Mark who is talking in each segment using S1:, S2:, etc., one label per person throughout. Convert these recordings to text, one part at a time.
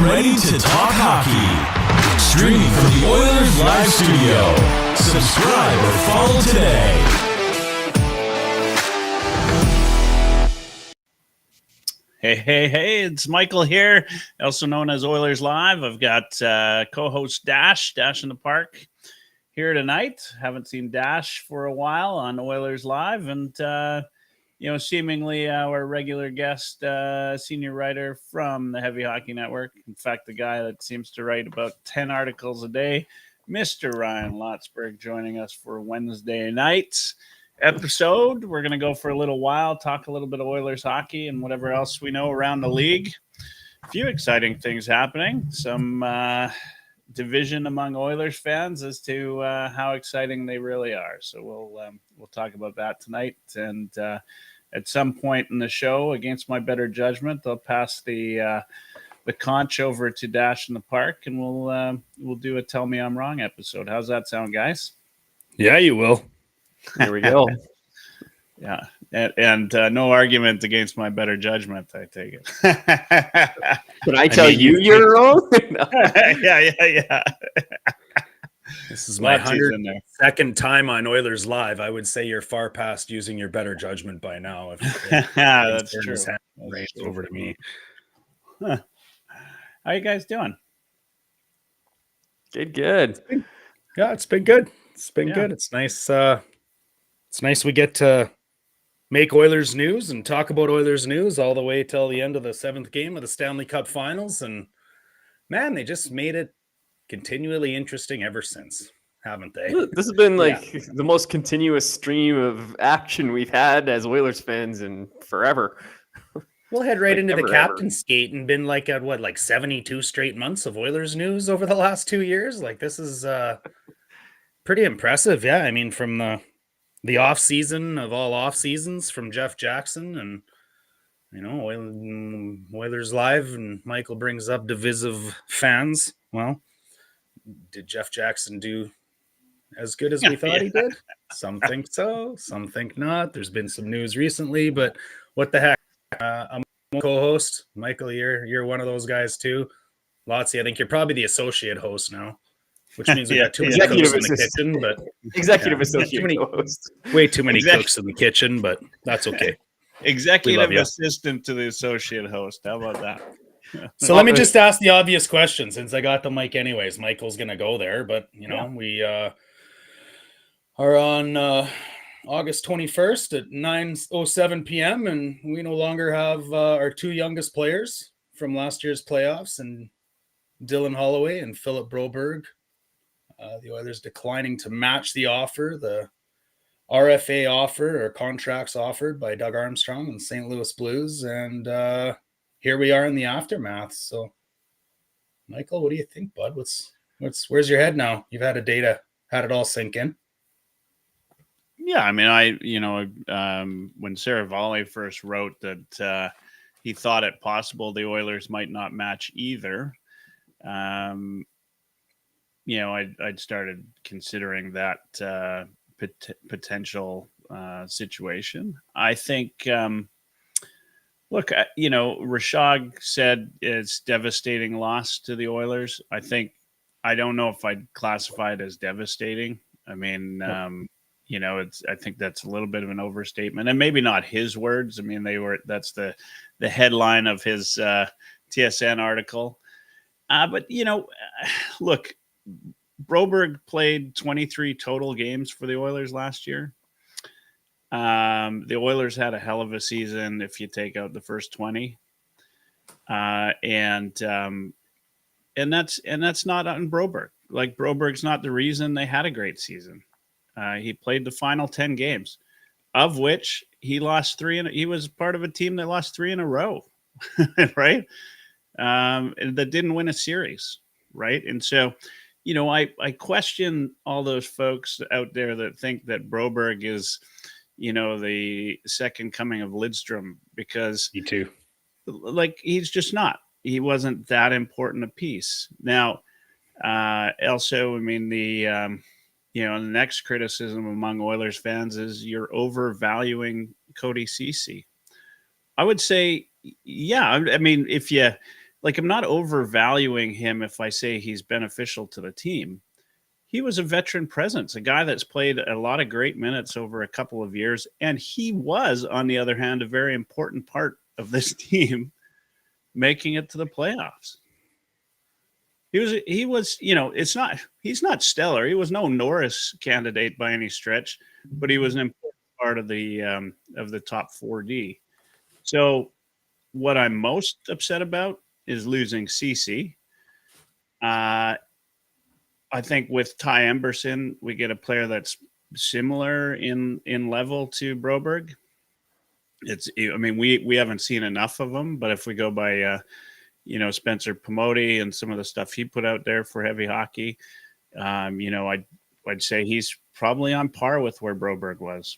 S1: ready to talk hockey. Streaming from the Oilers Live studio. Subscribe or follow today.
S2: Hey, it's Michael here, also known as Oilers Live. I've got co-host DashInThePark here tonight. Haven't seen Dash for a while on Oilers Live, and seemingly our regular guest, senior writer from the Heavy Hockey Network. In fact, the guy that seems to write about 10 articles a day, Mr. Ryan Lotsberg, joining us for Wednesday night's episode. We're going to go for a little while, talk a little bit of Oilers hockey and whatever else we know around the league. A few exciting things happening. Some division among Oilers fans as to how exciting they really are. So we'll talk about that tonight. And at some point in the show, against my better judgment, I'll pass the conch over to Dash in the Park, and we'll do a Tell Me I'm Wrong episode. How's that sound, guys?
S3: Yeah, you will.
S4: Here we go.
S2: Yeah, and no argument against my better judgment, I take it.
S4: Can I tell you you're wrong?
S2: Yeah.
S3: This is my 102nd time on Oilers Live. I would say you're far past using your better judgment by now. If
S2: that's true.
S3: Raised over to me.
S2: Huh. How you guys doing?
S4: Good.
S3: Yeah, it's been good. It's been good. It's nice. It's nice we get to make Oilers news and talk about Oilers news all the way till the end of the 7th game of the Stanley Cup Finals. And man, they just made it continually interesting ever since, haven't they?
S4: This has been the most continuous stream of action we've had as Oilers fans in forever.
S3: We'll head right into the captain's skate and been at 72 straight months of Oilers news over the last 2 years. This is pretty impressive. Yeah, I mean, from the off season of all off seasons from Jeff Jackson, and Oilers Live, and Michael brings up divisive fans. Well, did Jeff Jackson do as good as we thought he did? Some think so, some think not. There's been some news recently, but what the heck? I'm a co-host. Michael, you're one of those guys too. Lotsy, I think you're probably the associate host now, which means we got too many cooks in the kitchen. But
S4: executive associate host.
S3: Way too many cooks in the kitchen, but that's okay.
S2: Executive assistant to the associate host. How about that?
S3: So let me just ask the obvious question, since I got the mic anyways. Michael's going to go there, but we are on August 21st at 9:07 p.m. and we no longer have our two youngest players from last year's playoffs, and Dylan Holloway and Philip Broberg. The Oilers declining to match the offer, the RFA offer or contracts offered by Doug Armstrong and St. Louis Blues. And here we are in the aftermath. So, Michael, what do you think, bud? Where's your head now? You've had a day to had it all sink in.
S2: Yeah, I mean, when Sarah Volley first wrote that he thought it possible the Oilers might not match either, I'd started considering that potential situation. I think, Rashog said it's devastating loss to the Oilers. I don't know if I'd classify it as devastating. I mean, I think that's a little bit of an overstatement, and maybe not his words. I mean, that's the headline of his TSN article. But look, Broberg played 23 total games for the Oilers last year. The Oilers had a hell of a season if you take out the first 20. And that's not on Broberg. Broberg's not the reason they had a great season. He played the final 10 games, of which he lost 3, he was part of a team that lost 3 in a row, right? That didn't win a series, right? And so, I question all those folks out there that think that Broberg is, the second coming of Lidstrom, because
S3: Me too.
S2: He's just not. He wasn't that important a piece. Now, also, I mean, the next criticism among Oilers fans is you're overvaluing Cody Ceci. I would say, yeah. I mean, if you like, I'm not overvaluing him if I say he's beneficial to the team. He was a veteran presence, a guy that's played a lot of great minutes over a couple of years. And he was, on the other hand, a very important part of this team making it to the playoffs. He was, he's not stellar. He was no Norris candidate by any stretch, but he was an important part of the top 4D. So what I'm most upset about is losing CC. I think with Ty Emberson, we get a player that's similar in level to Broberg. We haven't seen enough of him, but if we go by, Spencer Pomodi and some of the stuff he put out there for heavy hockey, I'd say he's probably on par with where Broberg was.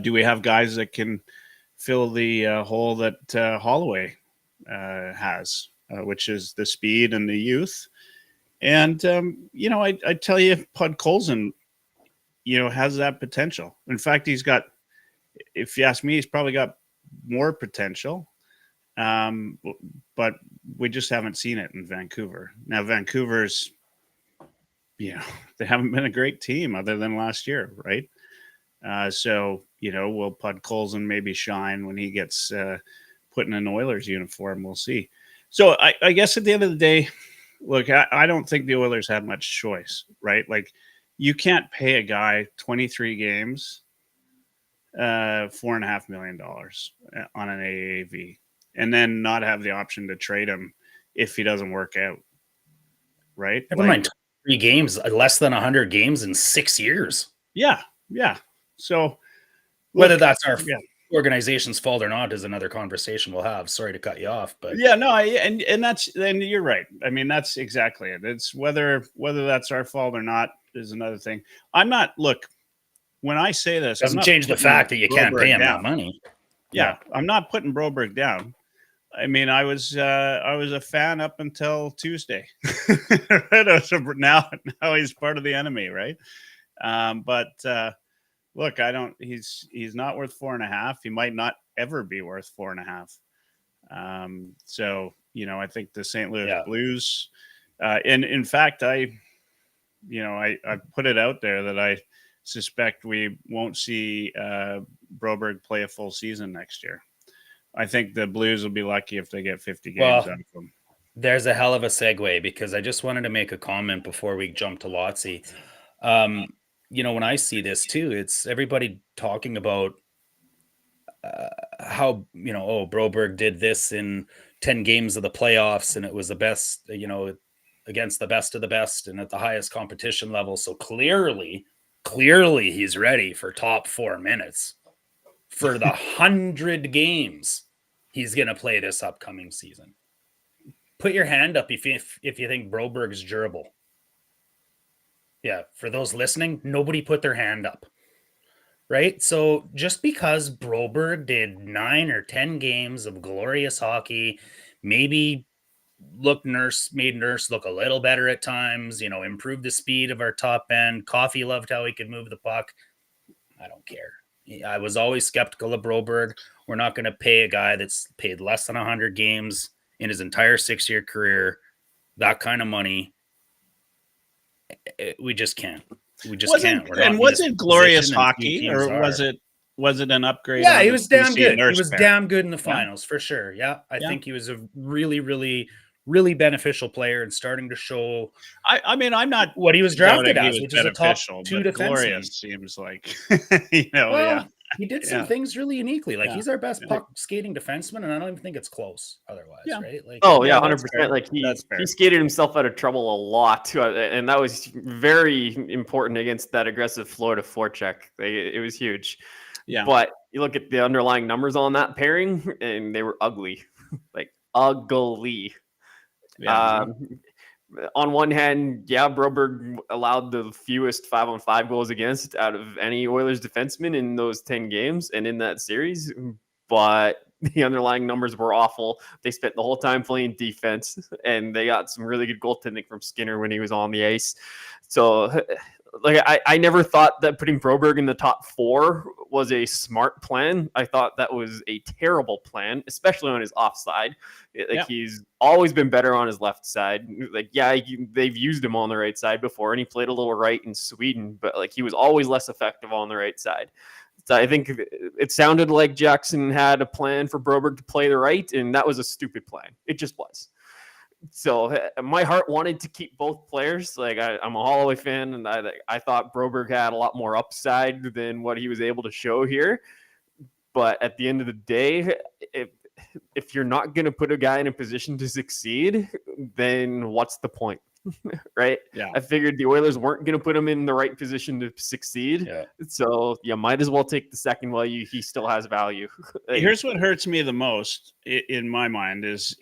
S2: Do we have guys that can fill the hole that Holloway has, which is the speed and the youth? And, I tell you, Pud Colson, has that potential. In fact, he's got, if you ask me, he's probably got more potential. But we just haven't seen it in Vancouver. Now, Vancouver's, they haven't been a great team other than last year, right? So, will Pud Colson maybe shine when he gets put in an Oilers uniform? We'll see. So I guess at the end of the day, look, I don't think the Oilers had much choice, right? Like, you can't pay a guy 23 games, $4.5 million on an AAV, and then not have the option to trade him if he doesn't work out, right?
S5: Never mind 3 games, less than 100 games in 6 years.
S2: Yeah. So
S5: whether that's our organization's fault or not is another conversation we'll have. Sorry to cut you off, but
S2: and you're right. I mean, that's exactly it. It's whether that's our fault or not is another thing. When I say this,
S5: doesn't change the fact that you can't pay him that money.
S2: Yeah, I'm not putting Broberg down. I mean, I was a fan up until Tuesday. Now he's part of the enemy, right? Look, he's not worth 4.5. He might not ever be worth 4.5. So, I think the St. Louis Blues, and in fact, I put it out there that I suspect we won't see Broberg play a full season next year. I think the Blues will be lucky if they get 50 games out of him.
S5: There's a hell of a segue, because I just wanted to make a comment before we jump to Lotsy. When I see this too, it's everybody talking about how, Broberg did this in 10 games of the playoffs, and it was the best, against the best of the best and at the highest competition level. So clearly he's ready for top 4 minutes for the 100 games he's going to play this upcoming season. Put your hand up if you think Broberg's durable. Yeah, for those listening, nobody put their hand up, right? So just because Broberg did 9 or 10 games of glorious hockey, maybe made Nurse look a little better at times, improved the speed of our top end. Coffey loved how he could move the puck. I don't care. I was always skeptical of Broberg. We're not going to pay a guy that's paid less than 100 games in his entire 6-year career that kind of money. We just can't. Can't.
S2: And was it glorious hockey, or was it an upgrade?
S5: Yeah, he was damn good. He was damn good in the finals for sure. Yeah, I think he was a really, really, really beneficial player and starting to show.
S2: I mean, I'm not
S5: what he was drafted as, which is a top 2 defenseman.
S2: Glorious seems like,
S5: He did some things really uniquely. Like he's our best puck skating defenseman, and I don't even think it's close otherwise, right? Like,
S4: 100%. Like he skated himself out of trouble a lot too, and that was very important against that aggressive Florida forecheck. It was huge. Yeah. But you look at the underlying numbers on that pairing, and they were ugly, like ugly. Yeah. On one hand, Broberg allowed the fewest 5-on-5 goals against out of any Oilers defenseman in those 10 games and in that series. But the underlying numbers were awful. They spent the whole time playing defense, and they got some really good goaltending from Skinner when he was on the ice. So, like I never thought that putting Broberg in the top 4 was a smart plan. I thought that was a terrible plan, especially on his offside. He's always been better on his left side. Like, they've used him on the right side before, and he played a little right in Sweden, but like he was always less effective on the right side. So I think it sounded like Jackson had a plan for Broberg to play the right, and that was a stupid plan. It just was. So my heart wanted to keep both players. Like I'm a Holloway fan, and I thought Broberg had a lot more upside than what he was able to show here. But at the end of the day, if you're not going to put a guy in a position to succeed, then what's the point? Right?
S2: Yeah.
S4: I figured the Oilers weren't going to put him in the right position to succeed. Yeah. So you might as well take the second while he still has value.
S2: Here's what hurts me the most in my mind is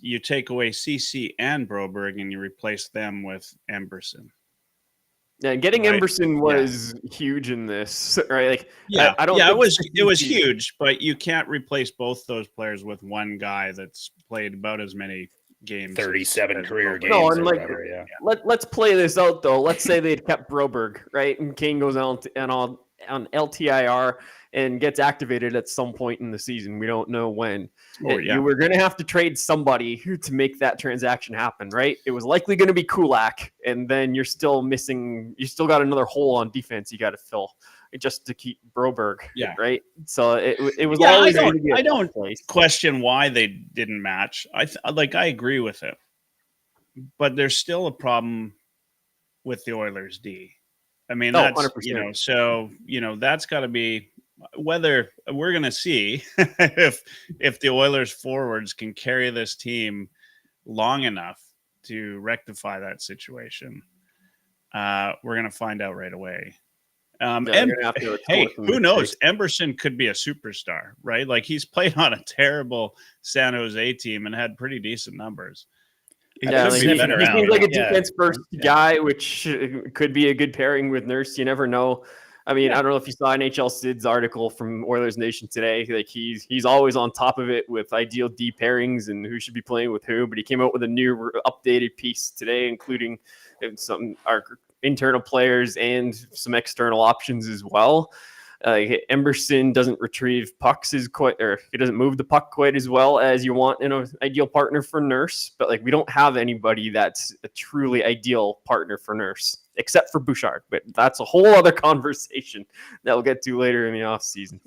S2: you take away CC and Broberg and you replace them with Emberson.
S4: Yeah, getting Emberson was huge in this, right? Like,
S2: it was huge, but you can't replace both those players with one guy that's played about as many games,
S5: 37 career games.
S4: No, and like, let's play this out though. Let's say they'd kept Broberg, right? And Kane goes out and on LTIR and gets activated at some point in the season. We don't know when. You were going to have to trade somebody to make that transaction happen, right? It was likely going to be Kulak, and then you're still missing. You still got another hole on defense you got to fill just to keep Broberg, right? So it was always.
S2: I don't question why they didn't match. I agree with it, but there's still a problem with the Oilers D. I mean, that's 100%. That's got to be. Whether we're going to see if the Oilers forwards can carry this team long enough to rectify that situation, we're going to find out right away. Who knows? Emberson could be a superstar, right? Like he's played on a terrible San Jose team and had pretty decent numbers.
S4: He seems like a defense first guy, which could be a good pairing with Nurse. You never know. I mean, I don't know if you saw NHL Sid's article from Oilers Nation today. Like he's always on top of it with ideal D pairings and who should be playing with who. But he came out with a new updated piece today, including some our internal players and some external options as well. Emberson doesn't retrieve pucks he doesn't move the puck quite as well as you want in an ideal partner for Nurse. But like we don't have anybody that's a truly ideal partner for Nurse. Except for Bouchard, but that's a whole other conversation that we'll get to later in the offseason.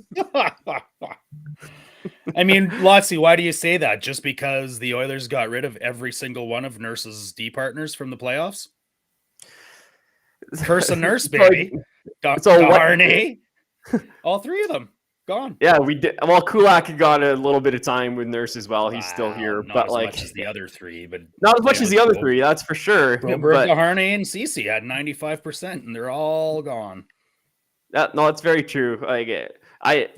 S5: I mean, Lotsy, why do you say that? Just because the Oilers got rid of every single one of Nurse's D partners from the playoffs? Person Nurse, baby. Darnay. All three of them. Gone.
S4: Yeah, we did. Well, Kulak got a little bit of time with Nurse as well. He's still here,
S5: not
S4: but
S5: as
S4: like
S5: much as the other three, but
S4: not as much as the other three. That's for sure.
S5: Broberg, Harney, and Cece had 95%, and they're all gone.
S4: No, it's very true. I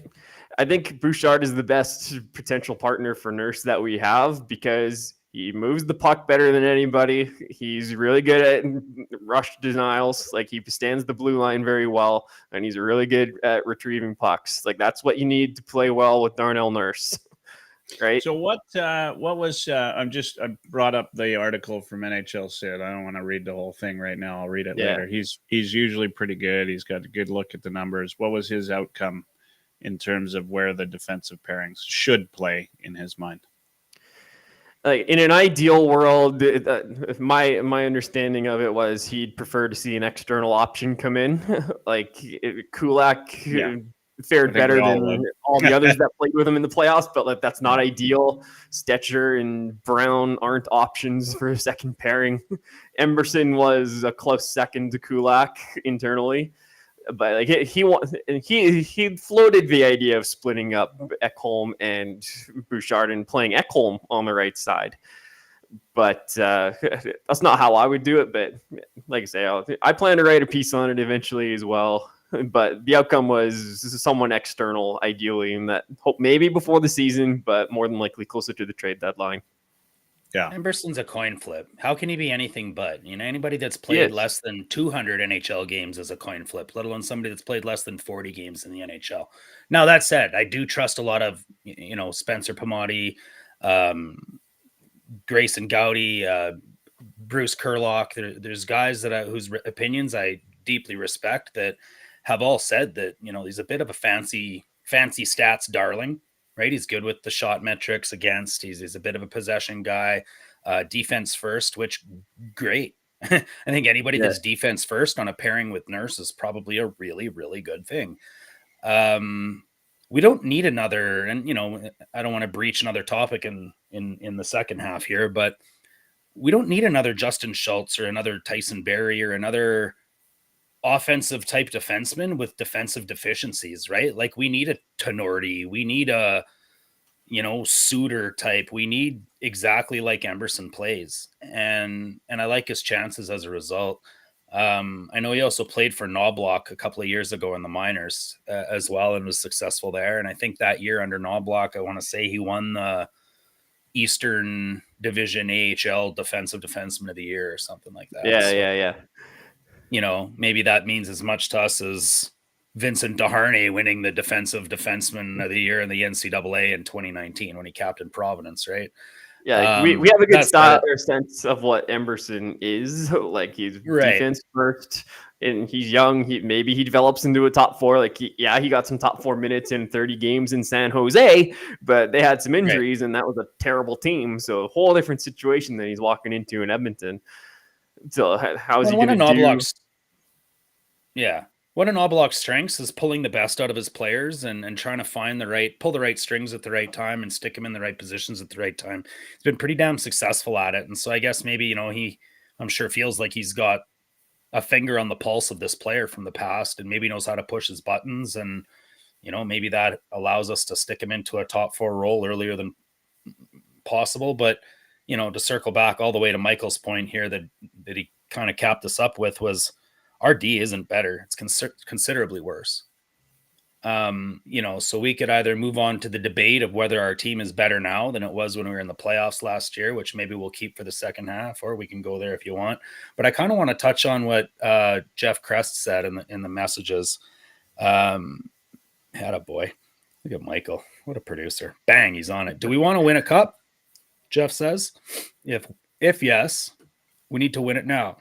S4: think Bouchard is the best potential partner for Nurse that we have because he moves the puck better than anybody. He's really good at rush denials. Like he stands the blue line very well, and he's really good at retrieving pucks. Like that's what you need to play well with Darnell Nurse, right?
S2: So what was? I brought up the article from NHL Sid. I don't want to read the whole thing right now. I'll read it later. He's usually pretty good. He's got a good look at the numbers. What was his outcome in terms of where the defensive pairings should play in his mind?
S4: Like in an ideal world, my understanding of it was he'd prefer to see an external option come in. Like Kulak fared better than all the others that played with him in the playoffs, but like that's not ideal. Stetcher and Brown aren't options for a second pairing. Emberson was a close second to Kulak internally. But like he floated the idea of splitting up Ekholm and Bouchard and playing Ekholm on the right side. But that's not how I would do it. But like I say, I plan to write a piece on it eventually as well. But the outcome was someone external, ideally, and that hope maybe before the season, but more than likely closer to the trade deadline.
S5: Yeah, Emberson's a coin flip. How can he be anything but? Anybody that's played less than 200 NHL games is a coin flip, let alone somebody that's played less than 40 games in the NHL. Now, that said, I do trust a lot of, Spencer Pamati, Grayson Gowdy, Bruce Kurlock. There's guys whose opinions I deeply respect that have all said that, he's a bit of a fancy stats darling, right? He's good with the shot metrics against. He's a bit of a possession guy, defense first, which great. I think anybody that's defense first on a pairing with Nurse is probably a really, really good thing. We don't need another, and I don't want to breach another topic in the second half here, but we don't need another Justin Schultz or another Tyson Barrie or another offensive type defenseman with defensive deficiencies, right? Like we need a Tenorti, we need a Suter type. We need exactly like Emberson plays, and I like his chances as a result. I know he also played for Knobloch a couple of years ago in the minors as well, and was successful there. And I think that year under Knobloch, I want to say he won the Eastern Division AHL Defensive Defenseman of the Year or something like that.
S4: Yeah.
S5: Maybe that means as much to us as Vincent Deharnay winning the Defensive Defenseman of the Year in the NCAA in 2019 when he captained Providence, right?
S4: Yeah, we have a good style or sense of what Emberson is. Like he's defense first, and he's young. Maybe he develops into a top four. Like he got some top 4 minutes in 30 games in San Jose, but they had some injuries, and that was a terrible team. So a whole different situation than he's walking into in Edmonton. So how is he going to do?
S5: Yeah. One of Knobloch's strengths is pulling the best out of his players and trying to pull the right strings at the right time and stick him in the right positions at the right time. He's been pretty damn successful at it. And so I guess maybe, I'm sure feels like he's got a finger on the pulse of this player from the past and maybe knows how to push his buttons. And, maybe that allows us to stick him into a top 4 role earlier than possible. But, to circle back all the way to Michael's point here that he kind of capped us up with was, our D isn't better. It's considerably worse. So we could either move on to the debate of whether our team is better now than it was when we were in the playoffs last year, which maybe we'll keep for the second half, or we can go there if you want. But I kind of want to touch on what Jeff Crest said in the messages. Had a boy. Look at Michael. What a producer. Bang, he's on it. Do we want to win a cup? Jeff says. If yes, we need to win it now.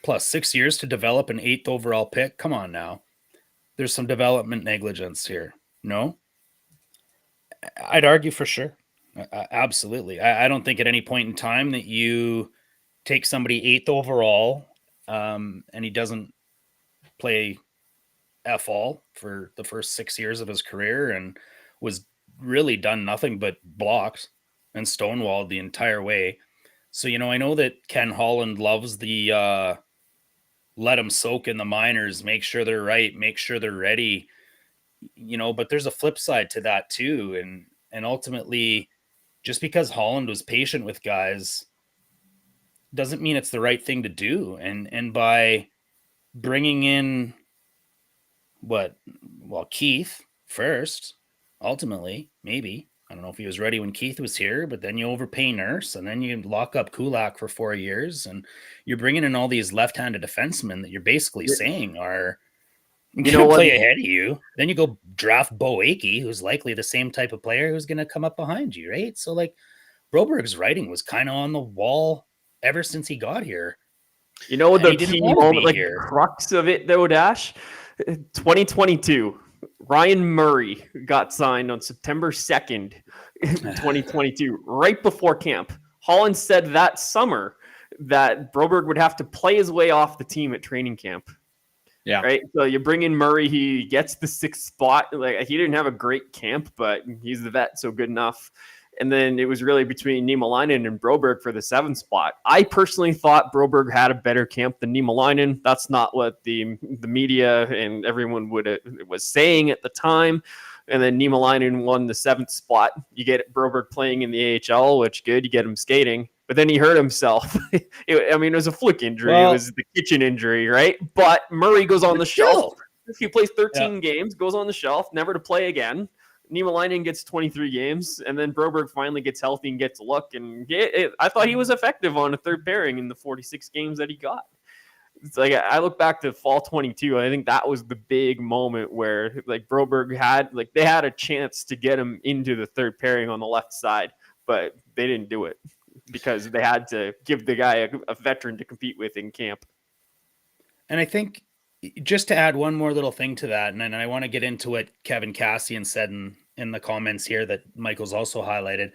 S5: Plus 6 years to develop an 8th overall pick. Come on now. There's some development negligence here. No? I'd argue for sure. Absolutely. I don't think at any point in time that you take somebody 8th overall and he doesn't play F-all for the first 6 years of his career and was really done nothing but blocked and stonewalled the entire way. So, I know that Ken Holland loves the let them soak in the minors, make sure they're right, make sure they're ready, but there's a flip side to that too. And ultimately, just because Holland was patient with guys doesn't mean it's the right thing to do. And by bringing in Keith first, ultimately, maybe, I don't know if he was ready when Keith was here, but then you overpay Nurse and then you lock up Kulak for 4 years and you're bringing in all these left-handed defensemen that you're basically saying are going to play ahead of you. Then you go draft Bo Akey, who's likely the same type of player who's going to come up behind you, right? So Broberg's writing was kind of on the wall ever since he got here.
S4: The key moment, the crux of it though, Dash, 2022. Ryan Murray got signed on September 2nd, 2022, right before camp. Holland said that summer that Broberg would have to play his way off the team at training camp.
S2: Yeah.
S4: Right. So you bring in Murray, he gets the 6th spot. Like he didn't have a great camp, but he's the vet, so good enough. And then it was really between Niemelainen and Broberg for the 7th spot. I personally thought Broberg had a better camp than Niemelainen. That's not what the media and everyone was saying at the time. And then Niemelainen won the 7th spot. You get Broberg playing in the AHL, which good. You get him skating. But then he hurt himself. It was a fluke injury. It was the kitchen injury, right? But Murray goes on the shelf. He plays 13 games, goes on the shelf, never to play again. Niemelainen gets 23 games, and then Broberg finally gets healthy and gets a look. And I thought he was effective on a third pairing in the 46 games that he got. It's like I look back to fall 22. I think that was the big moment where Broberg they had a chance to get him into the third pairing on the left side, but they didn't do it because they had to give the guy a veteran to compete with in camp.
S5: And I think just to add one more little thing to that, and I want to get into what Kevin Cassian said in the comments here that Michael's also highlighted.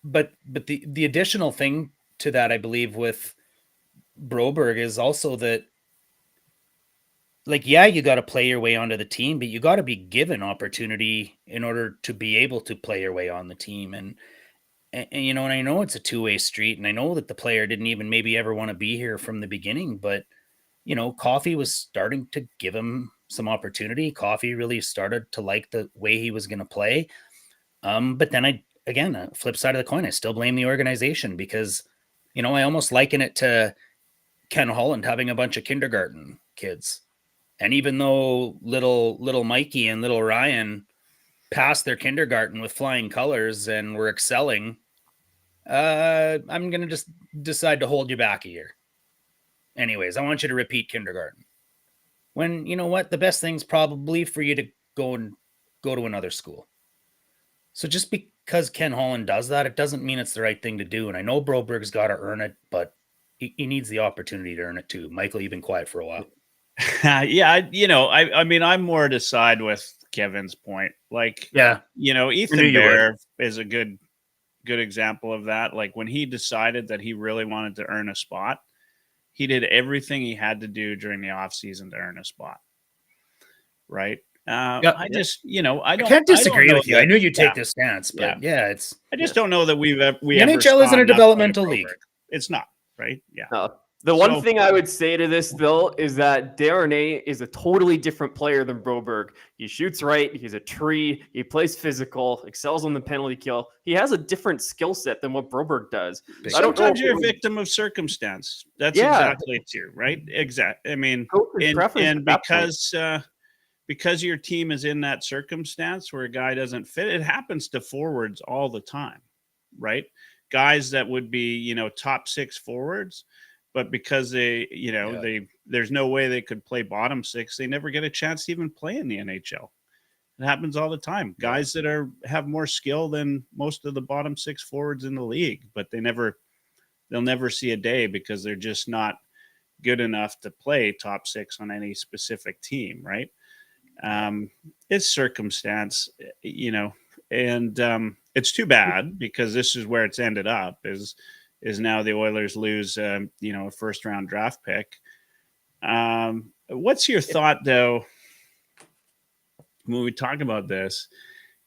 S5: But the additional thing to that, I believe, with Broberg is also that, like, yeah, you got to play your way onto the team, but you got to be given opportunity in order to be able to play your way on the team. And you know, and I know it's a two-way street, and I know that the player didn't even maybe ever want to be here from the beginning, but you know, Coffey was starting to give him some opportunity. Coffey really started to like the way he was going to play. But then flip side of the coin, I still blame the organization because, you know, I almost liken it to Ken Holland having a bunch of kindergarten kids. And even though little Mikey and little Ryan passed their kindergarten with flying colors and were excelling, I'm going to just decide to hold you back a year. Anyways, I want you to repeat kindergarten. When, you know what, the best thing's probably for you to go to another school. So just because Ken Holland does that, it doesn't mean it's the right thing to do. And I know Broberg's got to earn it, but he needs the opportunity to earn it too. Michael, you've been quiet for a while.
S2: Yeah, you know, I mean, I'm more to side with Kevin's point. Like,
S5: yeah,
S2: you know, Ethan Bear is a good example of that. Like when he decided that he really wanted to earn a spot, he did everything he had to do during the off season to earn a spot. Right. I just, you know, I can't
S5: disagree with you. I knew you'd take this stance, but
S2: I just don't know that the
S5: NHL isn't a developmental league.
S2: It's not, right? Yeah.
S4: No. The one thing I would say to this, Bill, is that Desharnais is a totally different player than Broberg. He shoots right. He's a tree. He plays physical, excels on the penalty kill. He has a different skill set than what Broberg does.
S2: Sometimes you're a victim of circumstance. That's exactly it too, right? Exactly. I mean, and because your team is in that circumstance where a guy doesn't fit, it happens to forwards all the time, right? Guys that would be, you know, top 6 forwards, but because they, you know, there's no way they could play bottom 6, they never get a chance to even play in the NHL. It happens all the time. Guys that have more skill than most of the bottom 6 forwards in the league, but they'll never see a day because they're just not good enough to play top 6 on any specific team, right? It's circumstance, you know, and it's too bad because this is where it's ended up is now the Oilers lose, you know, a first round draft pick. What's your thought though, when we talk about this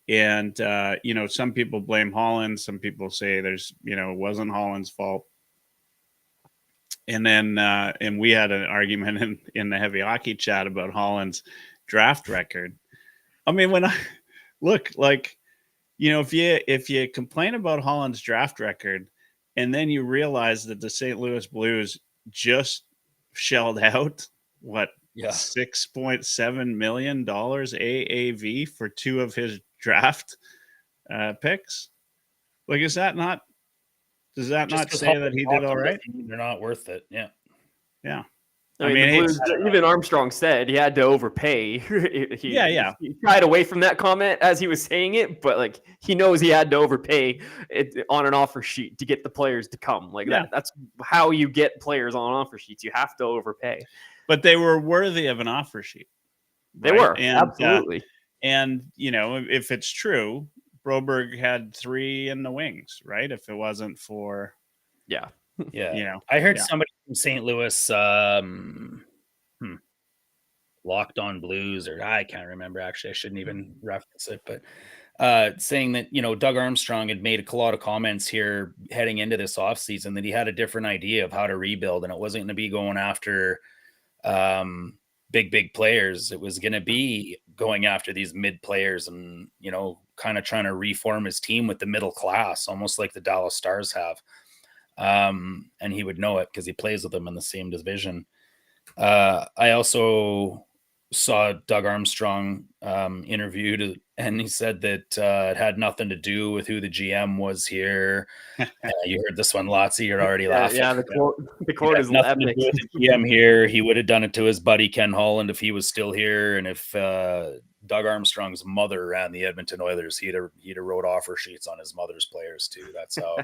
S2: and, you know, some people blame Holland. Some people say it wasn't Holland's fault. And then, and we had an argument in the heavy hockey chat about Holland's draft record. I mean, when I look, like, you know, if you complain about Holland's draft record and then you realize that the St. Louis Blues just shelled out $6.7 million AAV for 2 of his draft picks, like, does that not say that he did all right?
S5: They're not worth it. Yeah.
S4: I mean, Blues, even Armstrong said he had to overpay. He shied away from that comment as he was saying it, but like he knows he had to overpay it on an offer sheet to get the players to come. Like that's how you get players on offer sheets. You have to overpay.
S2: But they were worthy of an offer sheet.
S4: They were, absolutely.
S2: And you know, if it's true, Broberg had 3 in the wings, right? If it wasn't for you know,
S5: I heard somebody from St. Louis, Locked On Blues, or I can't remember, actually. I shouldn't even reference it, but saying that, you know, Doug Armstrong had made a lot of comments here heading into this offseason that he had a different idea of how to rebuild, and it wasn't going to be going after big players. It was going to be going after these mid players and, you know, kind of trying to reform his team with the middle class, almost like the Dallas Stars have. And he would know it because he plays with them in the same division. I also saw Doug Armstrong interviewed, and he said that it had nothing to do with who the GM was here. You heard this one, Lotsy. You're already laughing.
S4: Yeah, the quote is
S5: nothing to do with the GM here. He would have done it to his buddy Ken Holland if he was still here, and if Doug Armstrong's mother ran the Edmonton Oilers, he'd have wrote offer sheets on his mother's players too. That's how.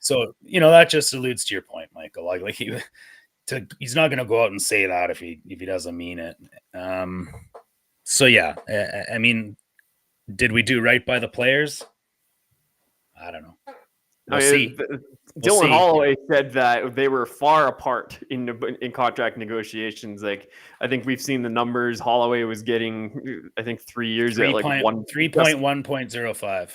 S5: So, you know, that just alludes to your point, Michael. Like he's not going to go out and say that if he doesn't mean it. So yeah, I mean, did we do right by the players? I don't know. We'll see.
S4: Dylan Holloway said that they were far apart in contract negotiations. Like, I think we've seen the numbers. Holloway was getting, I think, 3 years at like
S5: 3.1.05.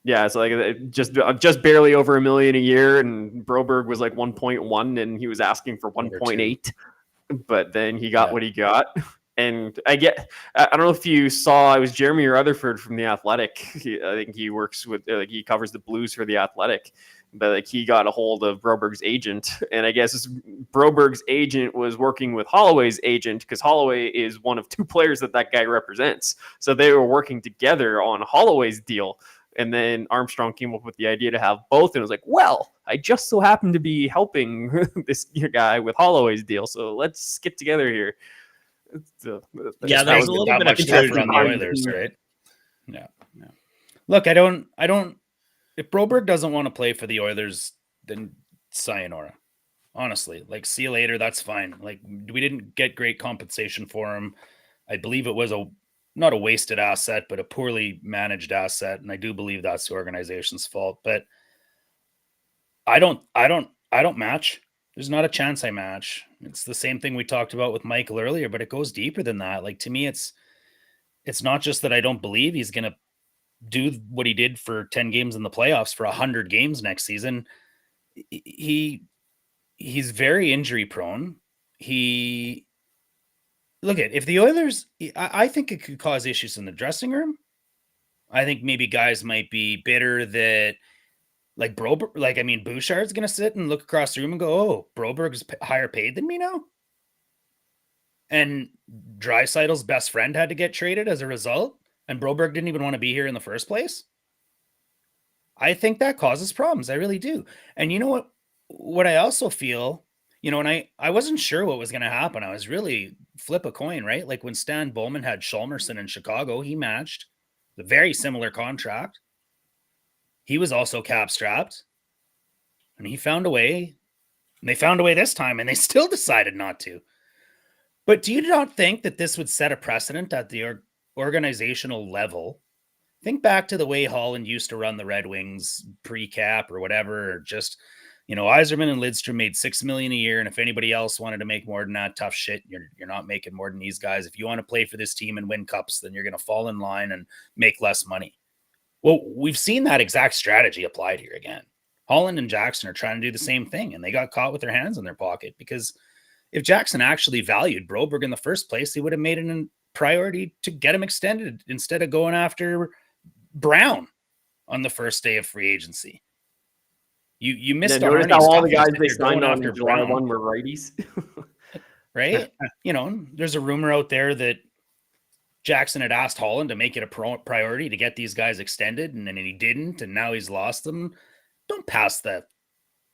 S4: Yeah, so like just barely over $1 million a year, and Broberg was like 1.1, and he was asking for 1.8. But then he got what he got. And I don't know if you saw, it was Jeremy Rutherford from The Athletic. I think he works with, he covers the Blues for The Athletic. But like, he got a hold of Broberg's agent. And I guess Broberg's agent was working with Holloway's agent, because Holloway is one of 2 players that guy represents. So they were working together on Holloway's deal. And then Armstrong came up with the idea to have both. And it was like, well, I just so happen to be helping this guy with Holloway's deal. So let's get together here.
S2: There's a little bit of
S5: pressure on the Oilers, right? Yeah. Look, I don't. If Broberg doesn't want to play for the Oilers, then sayonara. Honestly, like, see you later. That's fine. Like, we didn't get great compensation for him. I believe it was not a wasted asset, but a poorly managed asset, and I do believe that's the organization's fault. But I don't match. There's not a chance I match. It's the same thing we talked about with Michael earlier, but it goes deeper than that. Like, to me, it's not just that I don't believe he's going to do what he did for 10 games in the playoffs for 100 games next season. He's very injury prone. If the Oilers, I think it could cause issues in the dressing room. I think maybe guys might be bitter that, like, Bouchard's going to sit and look across the room and go, oh, Broberg's higher paid than me now. And Draisaitl's best friend had to get traded as a result. And Broberg didn't even want to be here in the first place. I think that causes problems. I really do. And you know what I also feel, and I wasn't sure what was going to happen. I was really flip a coin, right? Like, when Stan Bowman had Chalmerson in Chicago, he matched the very similar contract. He was also cap strapped, and he found a way. And they found a way this time, and they still decided not to. But do you not think that this would set a precedent at the organizational level? Think back to the way Holland used to run the Red Wings pre-cap or whatever, or just, Yzerman and Lidstrom made $6 million a year. And if anybody else wanted to make more than that, tough shit, you're not making more than these guys. If you want to play for this team and win cups, then you're going to fall in line and make less money. Well, we've seen that exact strategy applied here again. Holland and Jackson are trying to do the same thing, and they got caught with their hands in their pocket, because if Jackson actually valued Broberg in the first place, he would have made it a priority to get him extended instead of going after Brown on the first day of free agency. You missed
S4: notice how all the guys they signed on after July 1 were righties.
S5: Right? There's a rumor out there that Jackson had asked Holland to make it a priority to get these guys extended, and then he didn't, and now he's lost them. Don't pass the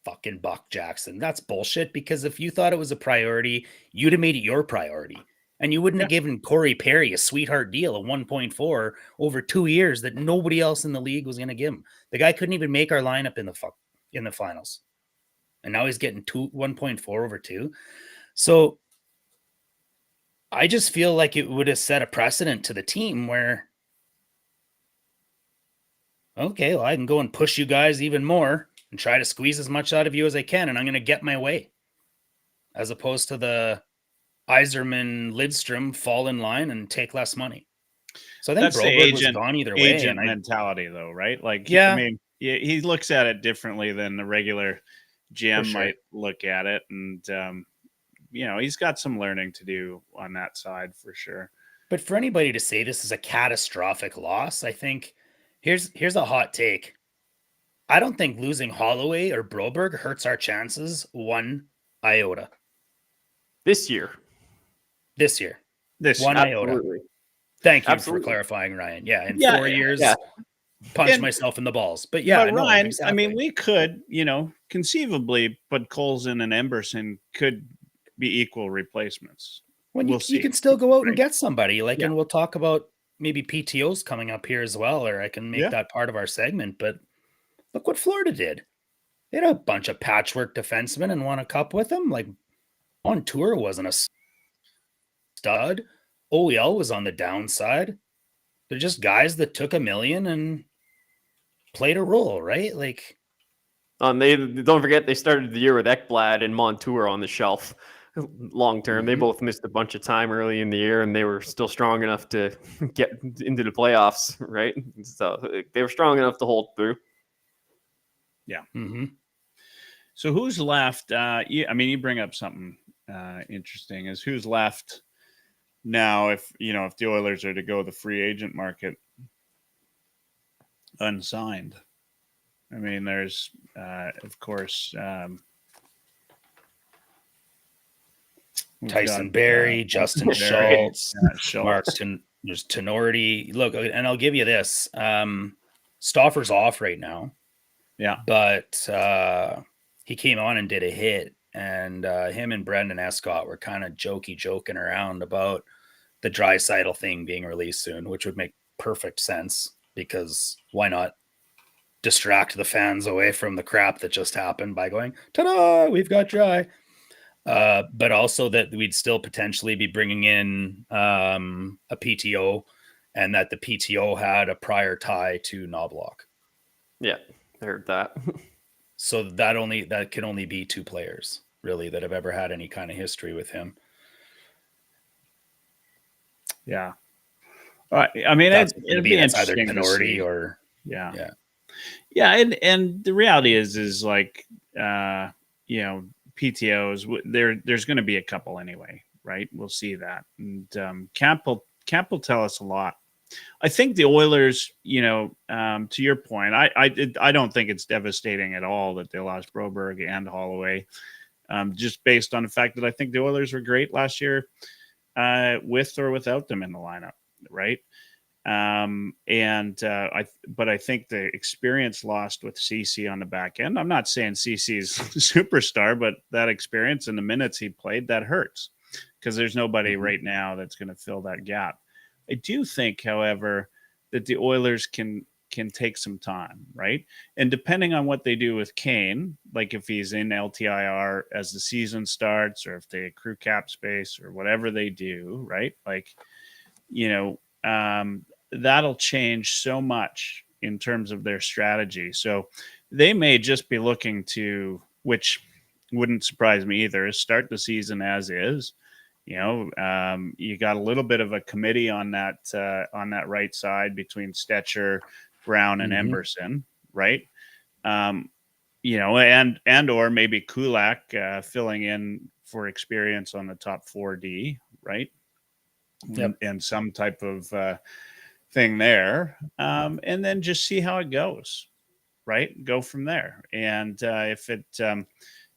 S5: fucking buck, Jackson. That's bullshit, because if you thought it was a priority, you'd have made it your priority. And you wouldn't have given Corey Perry a sweetheart deal of 1.4 over 2 years that nobody else in the league was going to give him. The guy couldn't even make our lineup in the finals. And now he's getting 1.4 over 2. So I just feel like it would have set a precedent to the team where, okay, well, I can go and push you guys even more and try to squeeze as much out of you as I can, and I'm going to get my way. As opposed to the Yzerman, Lidstrom fall in line and take less money. So I think
S2: that's
S5: Broberg was gone either way.
S2: Agent mentality, though, right? Like,
S5: yeah,
S2: I mean, he looks at it differently than the regular GM might look at it, and he's got some learning to do on that side for sure.
S5: But for anybody to say this is a catastrophic loss, I think here's a hot take. I don't think losing Holloway or Broberg hurts our chances one iota.
S4: This year.
S5: One iota. Thank you for clarifying, Ryan. Yeah, in 4 years, punch myself in the balls. But yeah,
S2: but Ryan, exactly. I mean, we could, conceivably put Colson and Emberson could be equal replacements.
S5: When you can still go out and get somebody, and we'll talk about maybe PTOs coming up here as well, or I can make that part of our segment. But look what Florida did. They had a bunch of patchwork defensemen and won a cup with them. Like, Montour wasn't a stud. OEL was on the downside. They're just guys that took $1 million and played a role, right? Like,
S4: they don't forget they started the year with Ekblad and Montour on the shelf. Long term, they both missed a bunch of time early in the year, and they were still strong enough to get into the playoffs, right? So they were strong enough to hold through.
S2: Yeah.
S5: Mm-hmm.
S2: So who's left? You bring up something interesting. Is who's left now? If the Oilers are to go the free agent market unsigned, I mean, there's of course.
S5: Tyson Barrie, Justin Schultz, Mark there's Tenorti. Look, and I'll give you this. Stauffer's off right now.
S2: Yeah.
S5: But he came on and did a hit, and him and Brendan Escott were kind of joking around about the Draisaitl thing being released soon, which would make perfect sense, because why not distract the fans away from the crap that just happened by going, ta-da, we've got Dry. But also that we'd still potentially be bringing in a PTO, and that the PTO had a prior tie to Knobloch.
S4: Yeah, I heard that.
S5: So that can only be 2 players really that have ever had any kind of history with him.
S2: Yeah. I mean, it'd be
S5: either Tenorti or
S2: yeah. And the reality is like PTOs, there's going to be a couple anyway, right? We'll see that. And Camp will tell us a lot. I think the Oilers, to your point, I don't think it's devastating at all that they lost Broberg and Holloway, just based on the fact that I think the Oilers were great last year with or without them in the lineup, right? But I think the experience lost with CC on the back end. I'm not saying CC's superstar, but that experience in the minutes he played, that hurts, because there's nobody right now that's going to fill that gap. I do think, however, that the Oilers can take some time, right? And depending on what they do with Kane, like if he's in LTIR as the season starts, or if they accrue cap space or whatever they do, right? Like, that'll change so much in terms of their strategy. So they may just be looking to, which wouldn't surprise me either, start the season as is. You got a little bit of a committee on that right side between Stetcher, Brown, and Emberson, right? And or maybe Kulak filling in for experience on the top 4D, right?
S5: Yep.
S2: And some type of thing there, and then just see how it goes, right? Go from there. And if it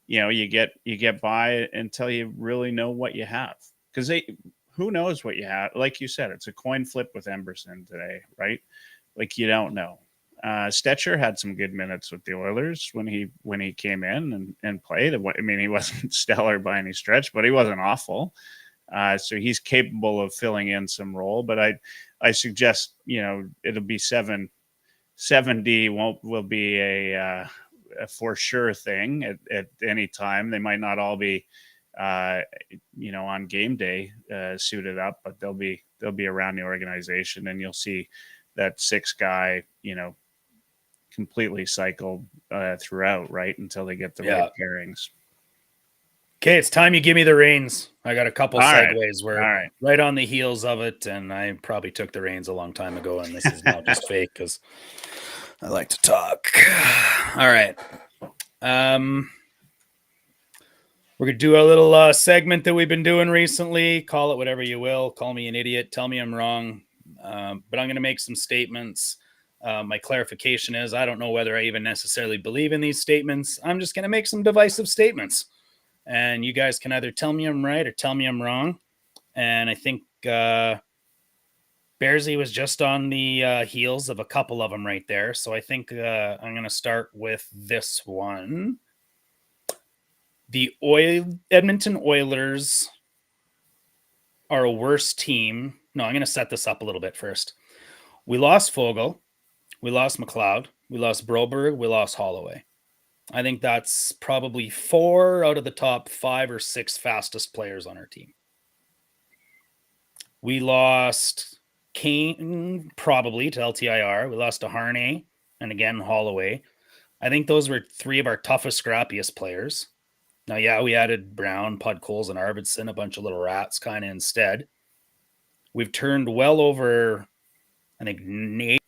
S2: you get by until you really know what you have, because who knows what you have. Like you said, it's a coin flip with Emberson today, right? Like, you don't know. Stetcher had some good minutes with the Oilers when he came in and played. I mean, he wasn't stellar by any stretch, but he wasn't awful. So he's capable of filling in some role, but I suggest, it'll be 7D will be a for sure thing at any time. They might not all be, on game day suited up, but they'll be around the organization, and you'll see that 6 guy, completely cycled throughout, right, until they get the right pairings.
S5: Okay, it's time you give me the reins. I got a couple segues. We're right on the heels of it, and I probably took the reins a long time ago, and this is now just fake because I like to talk. All right. We're going to do a little segment that we've been doing recently. Call it whatever you will. Call me an idiot. Tell me I'm wrong. But I'm going to make some statements. My clarification is I don't know whether I even necessarily believe in these statements. I'm just going to make some divisive statements. And you guys can either tell me I'm right or tell me I'm wrong. And I think Bearsy was just on the heels of a couple of them right there. So I think I'm going to start with this one. The Edmonton Oilers are a worse team. No, I'm going to set this up a little bit first. We lost Foegele. We lost McLeod. We lost Broberg. We lost Holloway. I think that's probably 4 out of the top 5 or 6 fastest players on our team. We lost Kane probably to LTIR. We lost to Harney and again Holloway. I think those were 3 of our toughest, scrappiest players. Now, yeah, we added Brown, Podkolzin, and Arvidsson, a bunch of little rats kind of instead. We've turned well over, I think, Nate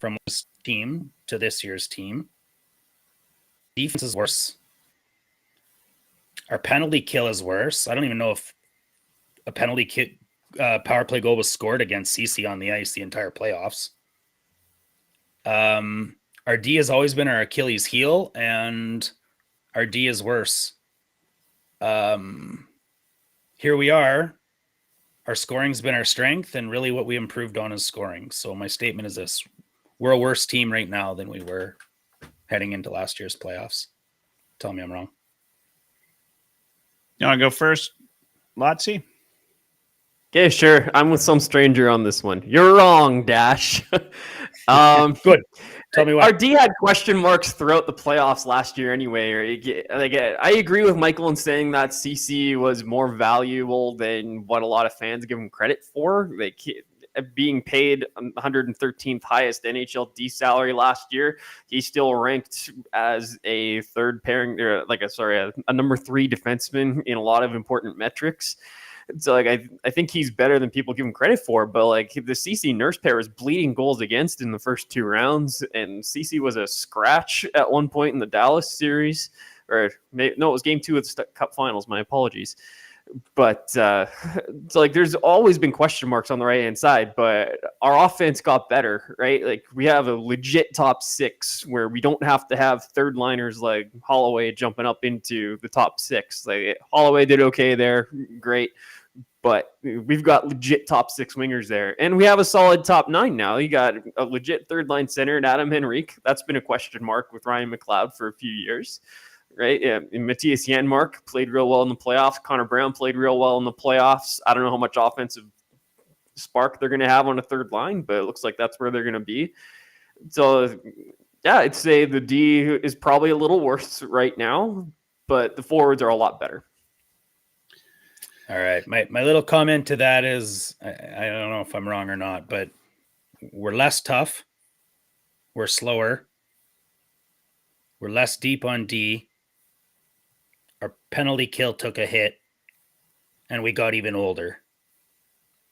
S5: from this team to this year's team. Defense is worse. Our penalty kill is worse. I don't even know if a penalty kill power play goal was scored against CC on the ice the entire playoffs. Our D has always been our Achilles heel, and our D is worse. Here we are. Our scoring's been our strength, and really what we improved on is scoring. So my statement is this: we're a worse team right now than we were heading into last year's playoffs. Tell me I'm wrong.
S2: You want to go first, Lotsy?
S4: Okay, sure. I'm with some stranger on this one. You're wrong, Dash.
S5: Good. Tell me why.
S4: Our D had question marks throughout the playoffs last year anyway. I agree with Michael in saying that CC was more valuable than what a lot of fans give him credit for. Like, being paid 113th highest NHL D salary last year, he still ranked as a third pairing, or a number 3 defenseman in a lot of important metrics. So I think he's better than people give him credit for, but the CC Nurse pair was bleeding goals against in the first 2 rounds, and CC was a scratch at one point in the Dallas series, it was game 2 of the Cup Finals. My apologies. But there's always been question marks on the right hand side, but our offense got better, right? We have a legit top 6 where we don't have to have third liners like Holloway jumping up into the top 6. Holloway did okay there, great. But we've got legit top 6 wingers there. And we have a solid top 9 now. You got a legit third line center in Adam Henrique. That's been a question mark with Ryan McLeod for a few years, right? Yeah. And Matthias Janmark played real well in the playoffs. Connor Brown played real well in the playoffs. I don't know how much offensive spark they're going to have on a third line, but it looks like that's where they're going to be. So, yeah, I'd say the D is probably a little worse right now, but the forwards are a lot better.
S5: All right. My little comment to that is, I don't know if I'm wrong or not, but we're less tough. We're slower. We're less deep on D. Our penalty kill took a hit, and we got even older.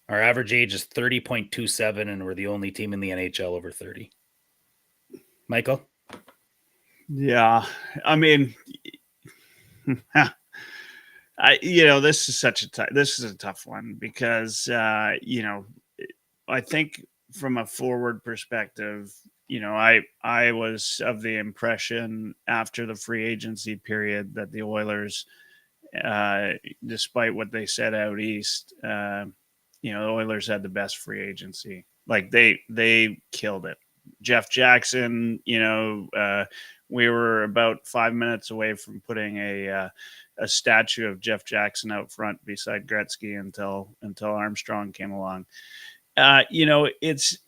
S5: Our average age is 30.27, and we're the only team in the NHL over 30. Michael?
S2: Yeah. I mean, this is a tough one because, I think from a forward perspective, I was of the impression after the free agency period that the Oilers, despite what they said out east, the Oilers had the best free agency. They killed it. Jeff Jackson, we were about 5 minutes away from putting a statue of Jeff Jackson out front beside Gretzky until Armstrong came along. It's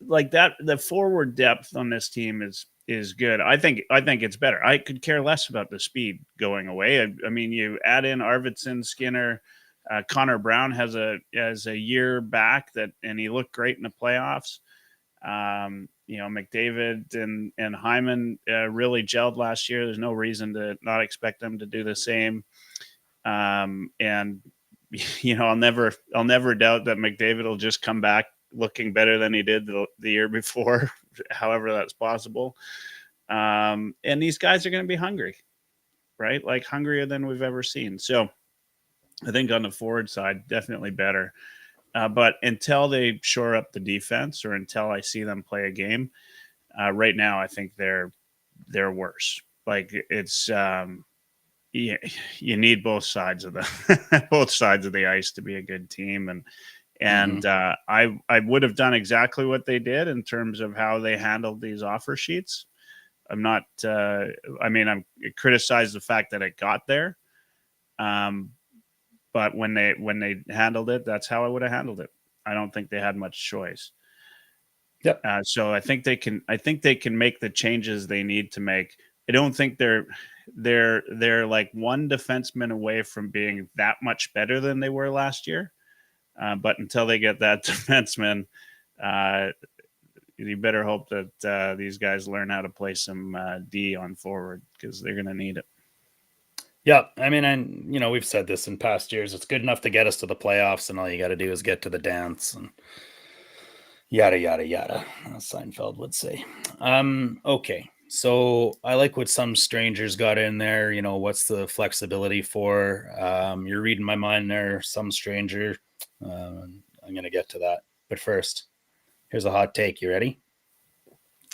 S2: like that. The forward depth on this team is good. I think it's better. I could care less about the speed going away. I mean, you add in Arvidsson, Skinner, Connor Brown has a year back and he looked great in the playoffs. McDavid and Hyman really gelled last year. There's no reason to not expect them to do the same. And I'll never doubt that McDavid will just come back looking better than he did the year before, however that's possible. And these guys are going to be hungry, right? Like hungrier than we've ever seen. So I think on the forward side, definitely better. But until they shore up the defense or until I see them play a game, right now, I think they're worse. Like it's, you need both sides of the ice to be a good team. And I would have done exactly what they did in terms of how they handled these offer sheets. I'm not, I'm criticized the fact that it got there. But when they handled it, that's how I would have handled it. I don't think they had much choice.
S5: Yep.
S2: So I think they can make the changes they need to make. I don't think they're like one defenseman away from being that much better than they were last year. But until they get that defenseman, you better hope that these guys learn how to play some D on forward, because they're going to need it.
S5: Yeah, I mean, and we've said this in past years. It's good enough to get us to the playoffs, and all you got to do is get to the dance, and yada yada yada, as Seinfeld would say. Okay, so I like what some strangers got in there. What's the flexibility for? You're reading my mind there, some stranger. I'm gonna get to that, but first, here's a hot take. You ready?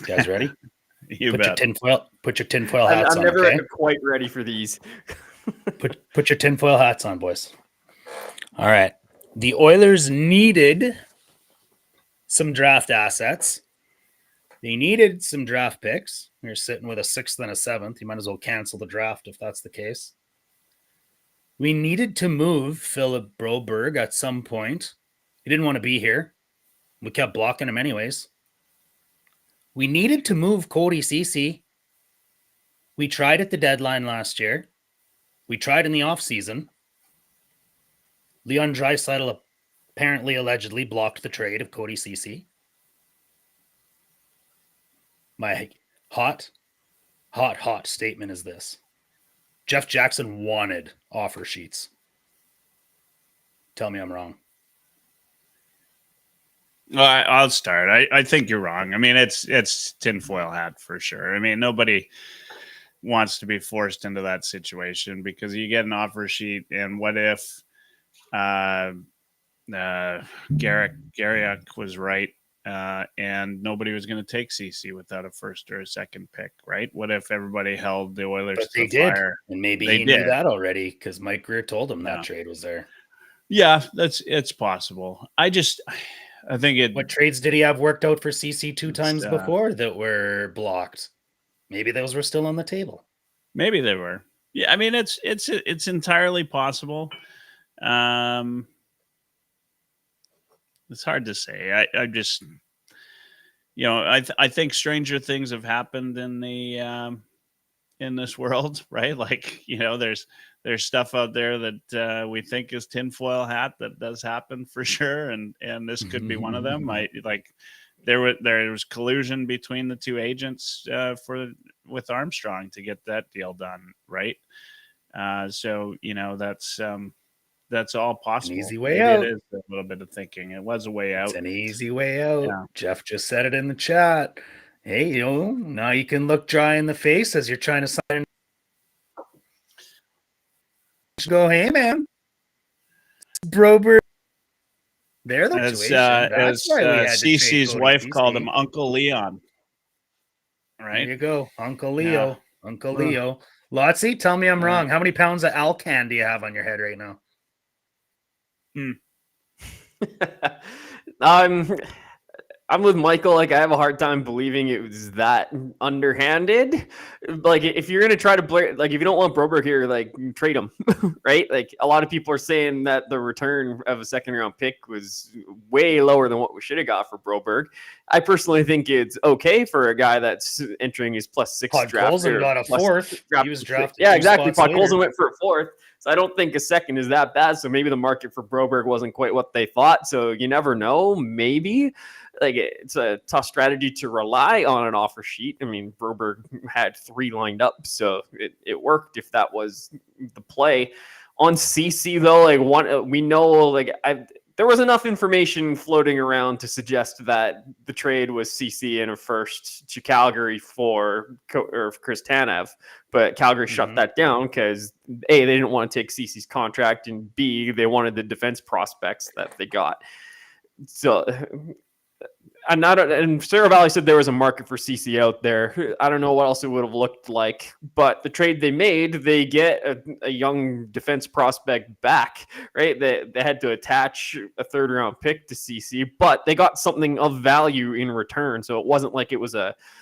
S5: You guys ready?
S2: You
S5: put
S2: bet.
S5: Your tinfoil hats on.
S4: I'm never
S5: okay?
S4: quite ready for these.
S5: put your tinfoil hats on, boys. All right. The Oilers needed some draft assets. They needed some draft picks. You're sitting with a 6th and a 7th. You might as well cancel the draft if that's the case. We needed to move Philip Broberg at some point. He didn't want to be here. We kept blocking him anyways. We needed to move Cody Ceci. We tried at the deadline last year. We tried in the offseason. Leon Draisaitl apparently, allegedly blocked the trade of Cody Ceci. My hot statement is this. Jeff Jackson wanted offer sheets. Tell me I'm wrong.
S2: I'll start. I think you're wrong. I mean, it's tinfoil hat for sure. I mean, nobody wants to be forced into that situation, because you get an offer sheet, and what if Garrick was right, and nobody was going to take CC without a 1st or a 2nd pick, right? What if everybody held the Oilers
S5: but
S2: to
S5: they
S2: the
S5: did,
S2: fire?
S5: and maybe he knew that already, because Mike Greer told him that trade was there.
S2: Yeah, it's possible. I think it.
S5: What trades did he have worked out for CC 2 times before that were blocked? Maybe those were still on the table.
S2: Maybe they were. Yeah, I mean, it's entirely possible. It's hard to say. I just, I think stranger things have happened in this world, right? Like, there's stuff out there that we think is tinfoil hat that does happen for sure, and this could be one of them. There was collusion between the 2 agents with Armstrong to get that deal done, right? So that's all possible.
S5: An easy way out.
S2: It is a little bit of thinking. It was a way out.
S5: It's an easy way out.
S2: Yeah.
S5: Jeff just said it in the chat. Hey, now you can look dry in the face as you're trying to sign. Go, hey man, Brober. They're the situation.
S2: As Cece's wife called him, Uncle Leon. Right.
S5: There you go, Uncle Leo. Yeah. Uncle Leo. Lotsy, tell me I'm wrong. How many pounds of Alcan do you have on your head right now?
S4: I'm with Michael. Like, I have a hard time believing it was that underhanded. Like, if you're going to try to if you don't want Broberg here, like, trade him, right? Like, a lot of people are saying that the return of a 2nd-round pick was way lower than what we should have got for Broberg. I personally think it's okay for a guy that's entering his +6 draft.
S5: Podkolzin got a 4th. He was drafted.
S4: Yeah, exactly. Podkolzin went for a 4th. So I don't think a 2nd is that bad. So maybe the market for Broberg wasn't quite what they thought. So you never know. Maybe. Like, it's a tough strategy to rely on an offer sheet. I mean, Broberg had 3 lined up, so it worked if that was the play. On CC though, we know, there was enough information floating around to suggest that the trade was CC and a 1st to Calgary for Chris Tanev, but Calgary shut that down because A, they didn't want to take CC's contract, and B, they wanted the defense prospects that they got. So. And Sarah Valley said there was a market for CC out there. I don't know what else it would have looked like, but the trade they made, they get a young defense prospect back, right? They had to attach a 3rd-round pick to CC, but they got something of value in return. So it wasn't like it was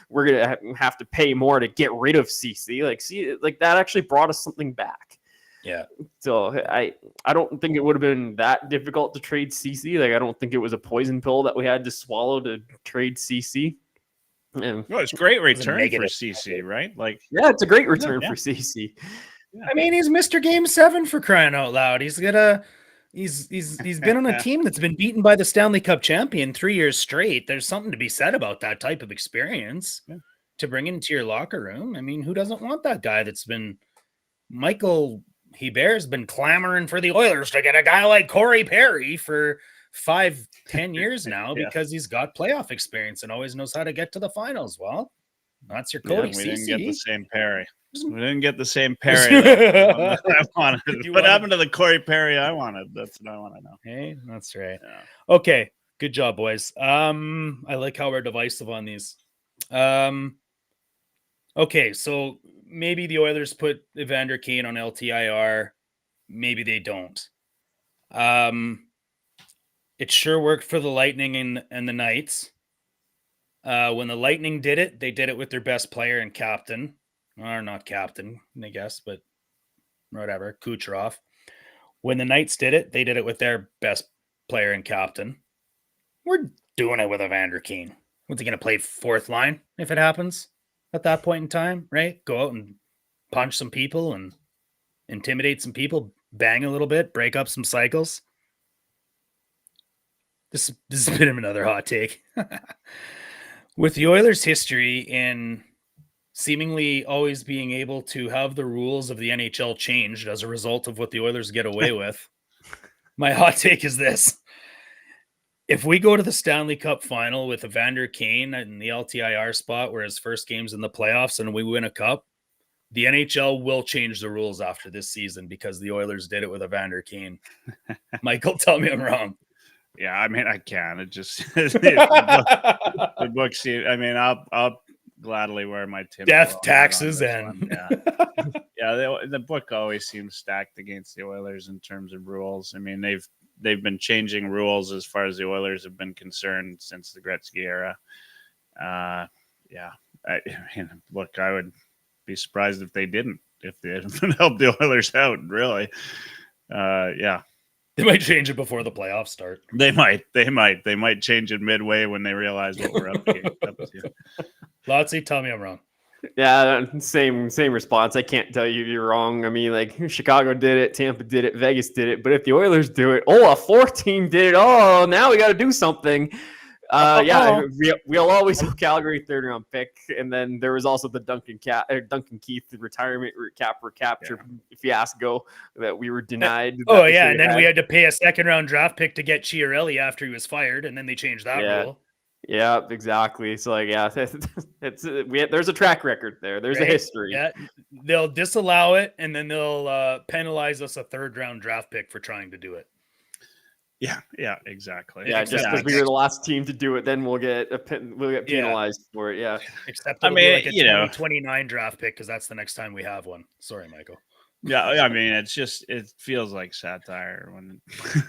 S4: we're going to have to pay more to get rid of CC. Like that actually brought us something back.
S5: Yeah.
S4: So I don't think it would have been that difficult to trade CC. Like I don't think it was a poison pill that we had to swallow to trade CC.
S2: And it's great return for CC, right? Like,
S4: yeah, it's a great return for CC.
S3: Yeah. I mean, he's Mr. Game 7 for crying out loud. He's been on a team that's been beaten by the Stanley Cup champion 3 years straight. There's something to be said about that type of experience to bring into your locker room. I mean, who doesn't want that guy that's been Michael Hebert's been clamoring for the Oilers to get a guy like Corey Perry for 5-10 years now because he's got playoff experience and always knows how to get to the finals. Well, that's your Cody.
S2: We didn't get the same Perry. We didn't get the same Perry that I wanted. What happened to the Corey Perry I wanted? That's what I want to know.
S3: Hey, that's right. Yeah. Okay, good job, boys. I like how we're divisive on these. Okay, so maybe the Oilers put Evander Kane on LTIR. Maybe they don't. It sure worked for the Lightning and the Knights. When the Lightning did it, they did it with their best player and captain. Or not captain, I guess, but whatever, Kucherov. When the Knights did it, they did it with their best player and captain. We're doing it with Evander Kane. What's he going to play fourth line if it happens at that point in time, right? Go out and punch some people and intimidate some people, bang a little bit, break up some cycles. This is a bit of another hot take. With the Oilers' history in seemingly always being able to have the rules of the NHL changed as a result of what the Oilers get away with, my hot take is this. If we go to the Stanley Cup final with Evander Kane in the LTIR spot where his first game's in the playoffs and we win a cup, the NHL will change the rules after this season because the Oilers did it with Evander Kane. Michael, tell me I'm wrong.
S2: Yeah, I mean, I can. It just the book. I mean, I'll gladly wear my
S3: death taxes and
S2: the book always seems stacked against the Oilers in terms of rules. I mean, they've been changing rules as far as the Oilers have been concerned since the Gretzky era. I mean, look, I would be surprised if they didn't help the Oilers out. Really,
S3: They might change it before the playoffs start.
S2: They might change it midway when they realize what we're up to.
S3: Lotsy, tell me I'm wrong.
S4: Yeah, same response. I can't tell you you're wrong. I mean, like Chicago did it, Tampa did it, Vegas did it. But if the Oilers do it, a fourth team did it. Oh, now we got to do something. We'll always have Calgary third round pick, and then there was also the Duncan Keith retirement cap recapture fiasco that we were denied.
S3: And then we had to pay a second round draft pick to get Chiarelli after he was fired, and then they changed that rule.
S4: Yeah, exactly. So there's a track record there. There's a history.
S3: Yeah, they'll disallow it, and then they'll penalize us a third round draft pick for trying to do it.
S2: Yeah, exactly.
S4: Yeah, just because we were the last team to do it, then we'll get penalized for it. Yeah,
S3: except it'll be like a 2029 draft pick because that's the next time we have one. Sorry, Michael.
S2: Yeah, I mean, it feels like satire when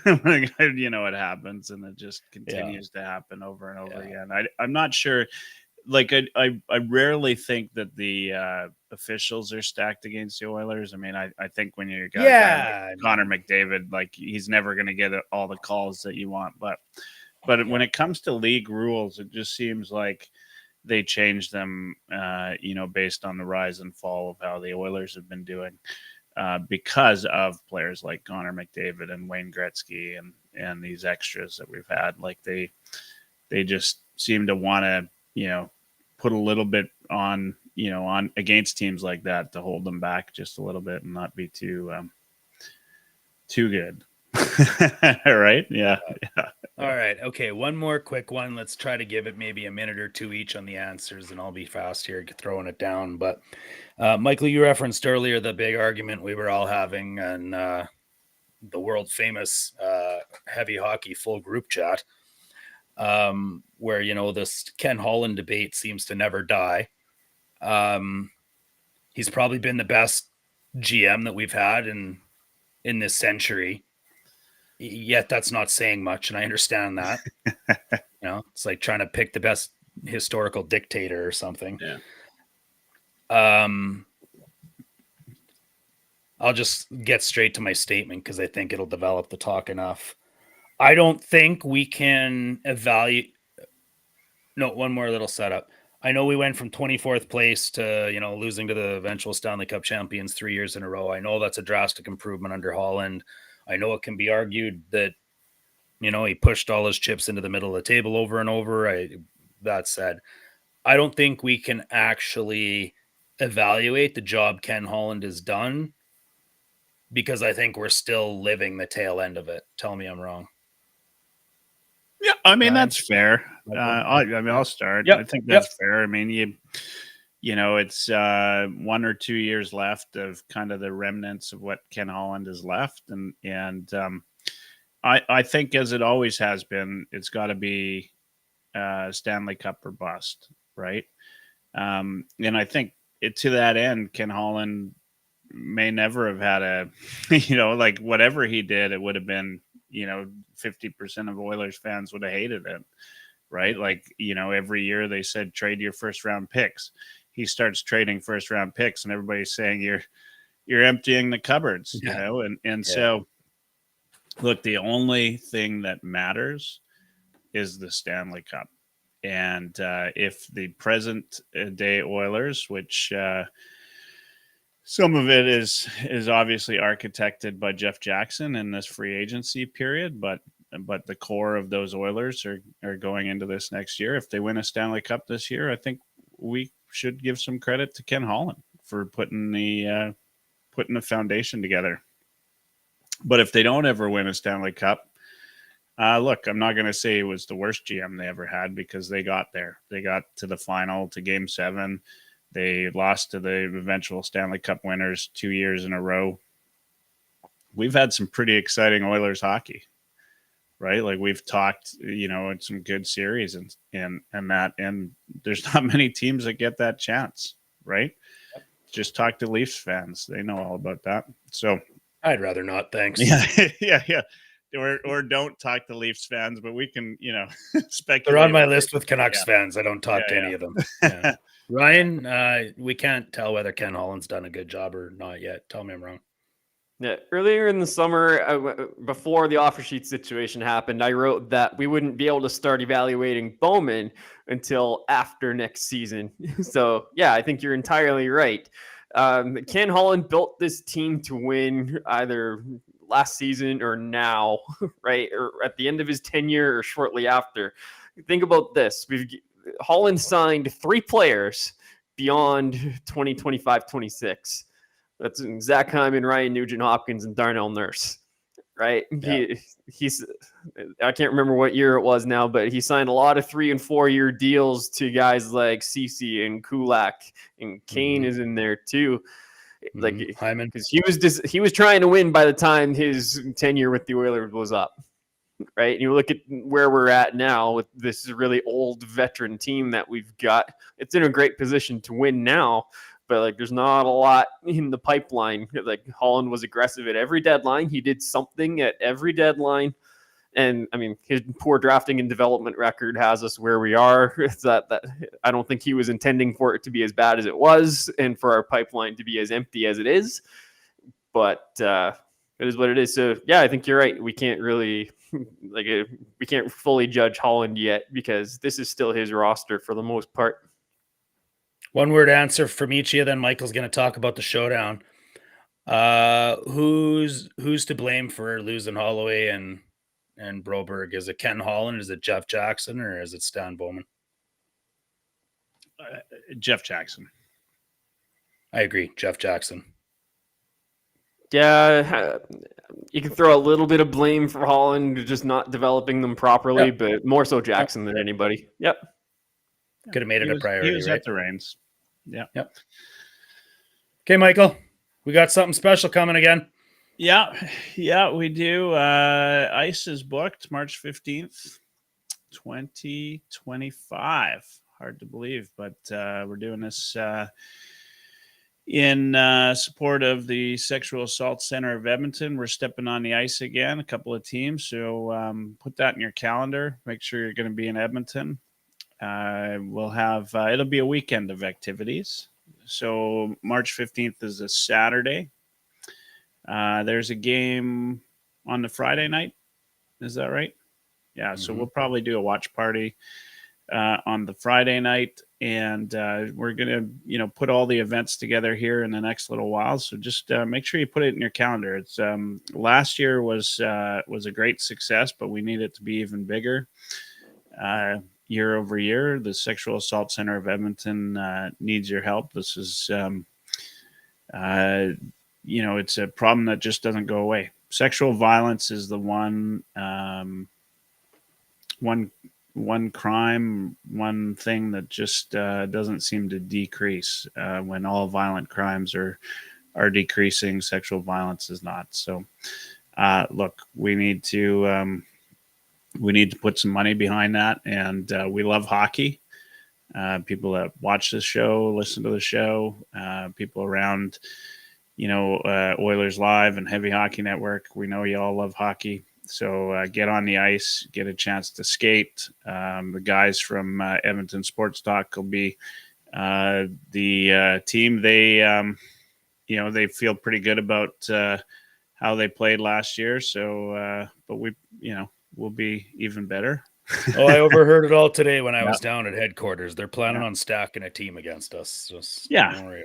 S2: it happens, and it just continues to happen over and over again. I'm not sure. Like I rarely think that the officials are stacked against the Oilers. I mean, I think when you're guy like Connor McDavid, like he's never going to get all the calls that you want. But when it comes to league rules, it just seems like they change them, based on the rise and fall of how the Oilers have been doing, because of players like Connor McDavid and Wayne Gretzky and these extras that we've had. Like they just seem to want to, put a little bit on against teams like that to hold them back just a little bit and not be too good. Right? Yeah.
S3: All right. Okay. One more quick one. Let's try to give it maybe a minute or two each on the answers, and I'll be fast here throwing it down. But Michael, you referenced earlier the big argument we were all having and the world famous heavy hockey full group chat. Where this Ken Holland debate seems to never die. He's probably been the best GM that we've had in this century. Yet that's not saying much, and I understand that. It's like trying to pick the best historical dictator or something.
S2: Yeah.
S5: I'll just get straight to my statement because I think it'll develop the talk enough. I don't think we can evaluate. No, one more little setup. I know we went from 24th place to, losing to the eventual Stanley Cup champions 3 years in a row. I know that's a drastic improvement under Holland. I know it can be argued that, he pushed all his chips into the middle of the table over and over. That said, I don't think we can actually evaluate the job Ken Holland has done because I think we're still living the tail end of it. Tell me I'm wrong.
S2: Yeah, I mean, that's fair. I'll start. Yep. I think that's fair. I mean, it's 1 or 2 years left of kind of the remnants of what Ken Holland has left. And I think, as it always has been, it's got to be Stanley Cup or bust, right? And I think to that end, Ken Holland may never have had a, whatever he did, it would have been, 50% of Oilers fans would have hated it, right? Every year they said, trade your first round picks. He starts trading first round picks and everybody's saying you're emptying the cupboards, So look, the only thing that matters is the Stanley Cup. And if the present day Oilers, which some of it is obviously architected by Jeff Jackson in this free agency period, but the core of those Oilers are going into this next year. If they win a Stanley Cup this year, I think we should give some credit to Ken Holland for putting the foundation together. But if they don't ever win a Stanley Cup, look, I'm not going to say it was the worst GM they ever had because they got there. They got to the final, to Game 7. They lost to the eventual Stanley Cup winners 2 years in a row. We've had some pretty exciting Oilers hockey, right? We've talked, in some good series and there's not many teams that get that chance, right? Just talk to Leafs fans. They know all about that. So
S5: I'd rather not, thanks.
S2: Yeah. Or don't talk to Leafs fans, but we can, speculate.
S5: They're on my list with Canucks fans. I don't talk to any of them. Yeah. Ryan, we can't tell whether Ken Holland's done a good job or not yet. Tell me I'm wrong.
S4: Yeah, earlier in the summer, before the offer sheet situation happened, I wrote that we wouldn't be able to start evaluating Bowman until after next season. So, yeah, I think you're entirely right. Ken Holland built this team to win either last season or now, right? Or at the end of his tenure or shortly after. Think about this. Holland signed 3 players beyond 2025-26. That's Zach Hyman, Ryan Nugent-Hopkins, and Darnell Nurse, right? Yeah. He's I can't remember what year it was now, but he signed a lot of 3 and 4 year deals to guys like Ceci and Kulak, and Kane is in there too. Hyman, because he was trying to win by the time his tenure with the Oilers was up. Right. And you look at where we're at now with this really old veteran team that we've got. It's in a great position to win now, but there's not a lot in the pipeline. Holland was aggressive at every deadline. He did something at every deadline. And I mean, his poor drafting and development record has us where we are. It's that I don't think he was intending for it to be as bad as it was and for our pipeline to be as empty as it is. But it is what it is. So, yeah, I think you're right. We can't really we can't fully judge Holland yet because this is still his roster for the most part.
S5: One word answer from each of you, then Michael's going to talk about the showdown. Who's to blame for losing Holloway and Broberg? Is it Ken Holland? Is it Jeff Jackson? Or is it Stan Bowman?
S2: Jeff Jackson.
S5: I agree. Jeff Jackson.
S4: Yeah, you can throw a little bit of blame for Holland just not developing them properly, but more so Jackson than anybody. Yep.
S5: Could have made it a priority.
S2: He was at the reins. Yeah.
S5: Yep. Okay, Michael, we got something special coming again.
S2: Yeah, we do. Ice is booked March 15th, 2025. Hard to believe, but we're doing this in support of the Sexual Assault Center of Edmonton. We're stepping on the ice again, a couple of teams. So put that in your calendar. Make sure you're going to be in Edmonton. We'll have, it'll be a weekend of activities. So March 15th is a Saturday. There's a game on the Friday night. Is that right? Yeah. So we'll probably do a watch party on the Friday night, and we're gonna, put all the events together here in the next little while. So just make sure you put it in your calendar. It's last year was a great success, but we need it to be even bigger. Year over year, the Sexual Assault Center of Edmonton needs your help. This is, it's a problem that just doesn't go away. Sexual violence is the one crime, one thing that just doesn't seem to decrease. When all violent crimes are decreasing, sexual violence is not. So, look, we need to put some money behind that, and we love hockey. People that watch this show, listen to the show, people around, Oilers Live and Heavy Hockey Network. We know you all love hockey. So get on the ice, get a chance to skate. The guys from Edmonton Sports Talk will be the team. They, they feel pretty good about how they played last year. So, but we'll be even better.
S5: Oh, I overheard it all today when I was down at headquarters. They're planning on stacking a team against us. Just don't worry.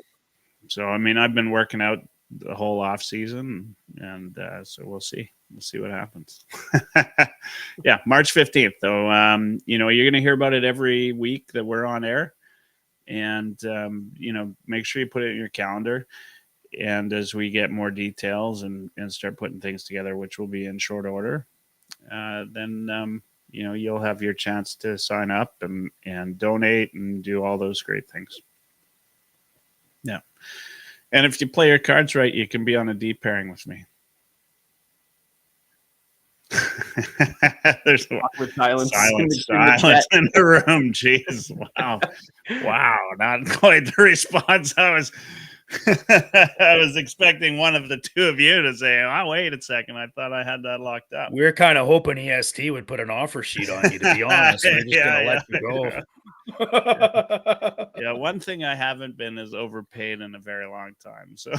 S2: So, I mean, I've been working out the whole off season, and so we'll see what happens. March 15th though. You're going to hear about it every week that we're on air, and make sure you put it in your calendar. And as we get more details and start putting things together, which will be in short order, then you'll have your chance to sign up and donate and do all those great things. Yeah. And if you play your cards right, you can be on a D pairing with me. There's
S4: awkward silence
S2: in the room. Jeez, wow, not quite the response I was. I was expecting one of the two of you to say, "Oh, wait a second, I thought I had that locked up."
S5: We're kind of hoping EST would put an offer sheet on you. To be honest, we're just gonna let you go.
S2: Yeah, one thing I haven't been is overpaid in a very long time. So,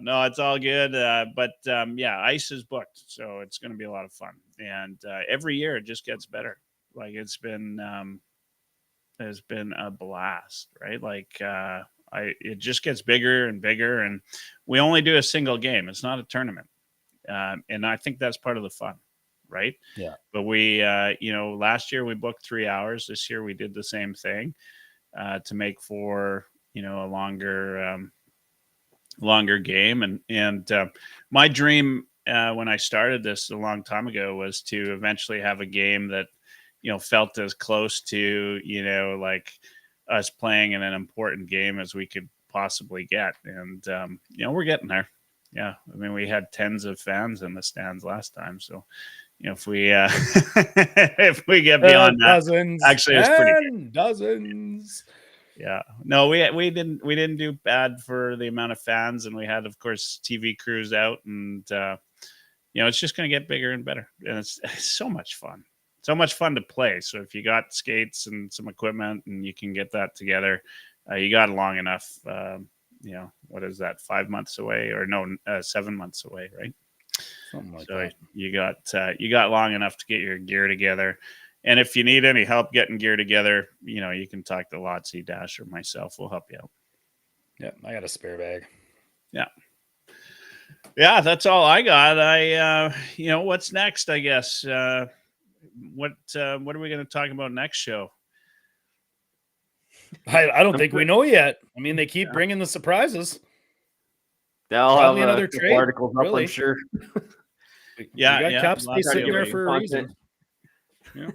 S2: no, it's all good. But ice is booked, so it's going to be a lot of fun. And every year it just gets better. Like it's been a blast, right? Like it just gets bigger and bigger, and we only do a single game. It's not a tournament, and I think that's part of the fun. Right.
S5: Yeah.
S2: But we, last year we booked 3 hours. This year we did the same thing to make for, a longer game. And my dream when I started this a long time ago was to eventually have a game that, felt as close to, like us playing in an important game as we could possibly get. And, we're getting there. Yeah. I mean, we had tens of fans in the stands last time. So, if we if we get beyond
S5: dozens,
S2: that, actually, it's pretty good.
S5: Dozens.
S2: Yeah, no, we didn't do bad for the amount of fans, and we had, of course, TV crews out, and it's just going to get bigger and better, and it's so much fun. So much fun to play. So if you got skates and some equipment, and you can get that together, you got long enough. What is that? 5 months away, or no, 7 months away, right?
S5: Something like
S2: so
S5: that.
S2: you got long enough to get your gear together, and if you need any help getting gear together, you can talk to Lotsy, Dash, or myself. We'll help you out.
S5: Yeah, I got a spare bag.
S2: Yeah, that's all I got. What's next? I guess what are we going to talk about next show?
S5: I don't think we know yet. I mean, they keep bringing the surprises.
S4: They'll have another trade articles up, I'm sure.
S5: We got cap space sitting there for a reason.
S2: Yeah.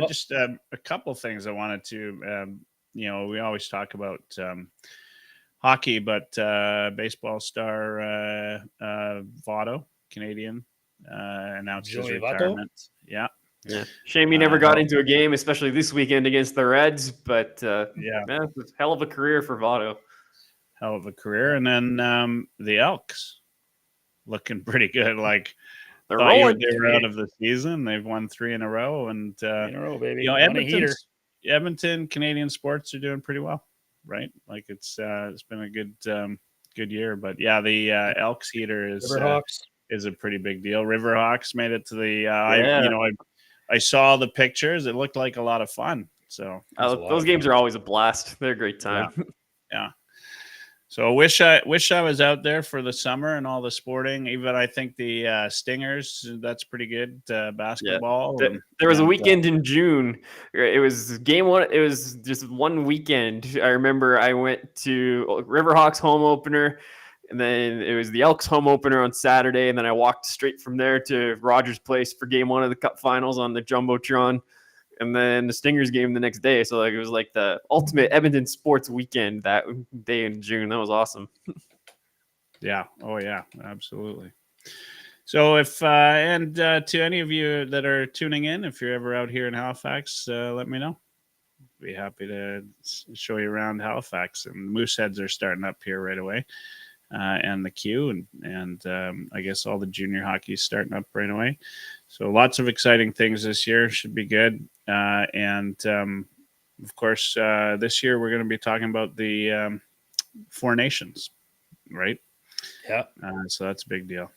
S2: Just a couple things I wanted to. We always talk about hockey, but baseball star Votto, Canadian, announced his retirement.
S4: Yeah. Shame he never got into a game, especially this weekend against the Reds. But man, it's a hell of a career for Votto.
S2: Hell of a career. And then the Elks looking pretty good. Like
S4: they're rolling.
S2: They were out of the season. They've won 3 in a row. And
S5: in a row, baby.
S2: Edmonton Canadian sports are doing pretty well. right? Like it's been a good year. But yeah, the Elks heater is a pretty big deal. Riverhawks made it to the I saw the pictures. It looked like a lot of fun. So
S4: those games are always a blast. They're a great time.
S2: Yeah. So I wish I was out there for the summer and all the sporting. Even I think the Stingers, that's pretty good basketball.
S4: Yeah. There was a weekend in June. It was game one. It was just one weekend. I remember I went to Riverhawks home opener, and then it was the Elks home opener on Saturday, and then I walked straight from there to Rogers Place for game one of the Cup Finals on the Jumbotron. And then the Stingers game the next day. So like it was like the ultimate Edmonton sports weekend that day in June. That was awesome.
S2: Yeah. Oh yeah, absolutely. So if to any of you that are tuning in, if you're ever out here in Halifax, let me know. Be happy to show you around Halifax. And Mooseheads are starting up here right away, and the Q and I guess all the junior hockey is starting up right away. So lots of exciting things this year. Should be good. And of course, this year we're going to be talking about the Four Nations, right?
S5: Yeah.
S2: So that's a big deal.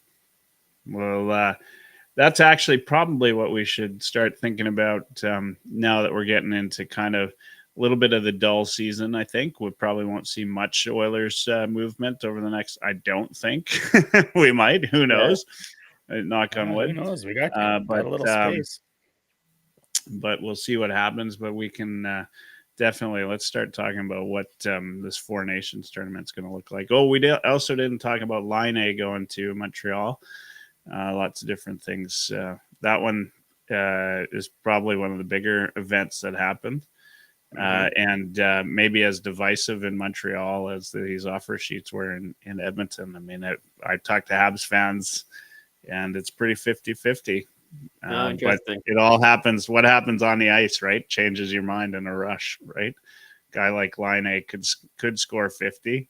S2: Well, that's actually probably what we should start thinking about now that we're getting into kind of a little bit of the dull season. I think we probably won't see much Oilers movement over the next. I don't think we might. Who knows? Knock on wood.
S3: Who knows? We got a little space.
S2: But we'll see what happens. But we can definitely let's start talking about what this Four Nations tournament's going to look like. Oh, we also didn't talk about Line A going to Montreal. Lots of different things. That one is probably one of the bigger events that happened. And maybe as divisive in Montreal as these offer sheets were in Edmonton. I mean, I talked to Habs fans, and it's pretty 50-50. But it all happens. What happens on the ice, right? Changes your mind in a rush, right? Guy like Line A could score 50.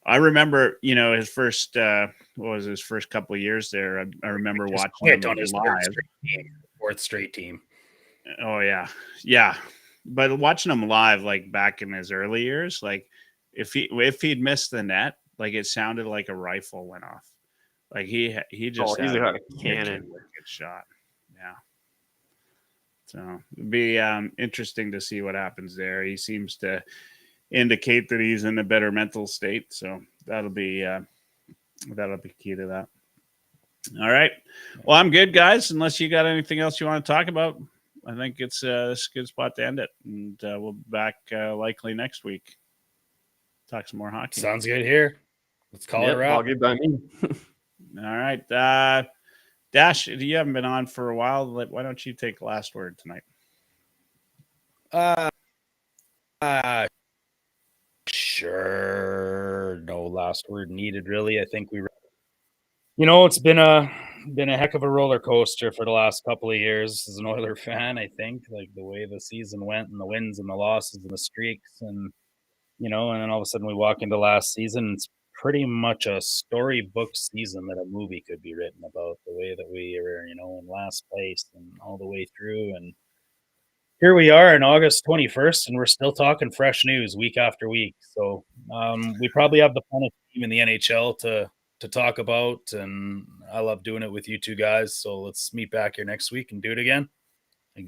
S2: I remember, his first what was his first couple of years there. I remember watching him
S5: on his
S2: live.
S5: Fourth straight team.
S2: Oh yeah. But watching him live, like back in his early years, like if he'd missed the net, like it sounded like a rifle went off. Like he just
S4: he's got a cannon.
S2: Good shot. Yeah. So it'd be interesting to see what happens there. He seems to indicate that he's in a better mental state. So that'll be key to that. All right. Well, I'm good, guys. Unless you got anything else you want to talk about, I think it's a good spot to end it. And we'll be back likely next week. Talk some more hockey.
S5: Sounds good here. Let's call it a wrap.
S4: All good by me.
S2: All right. Dash, you haven't been on for a while. Why don't you take the last word tonight?
S5: Sure. No last word needed, really. I think it's been a heck of a roller coaster for the last couple of years as an Oiler fan. I think like the way the season went and the wins and the losses and the streaks and and then all of a sudden we walk into last season. It's pretty much a storybook season that a movie could be written about, the way that we were, in last place and all the way through. And here we are on August 21st, and we're still talking fresh news week after week. So we probably have the funnest team in the NHL to talk about, and I love doing it with you two guys. So let's meet back here next week and do it again.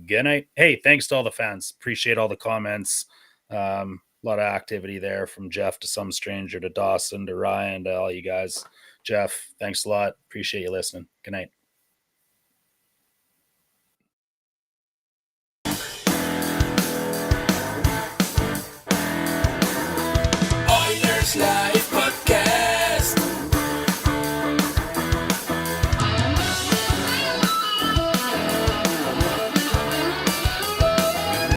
S5: Good night. Hey, thanks to all the fans. Appreciate all the comments. A lot of activity there from Jeff to some stranger to Dawson to Ryan to all you guys. Jeff, thanks a lot. Appreciate you listening. Good night.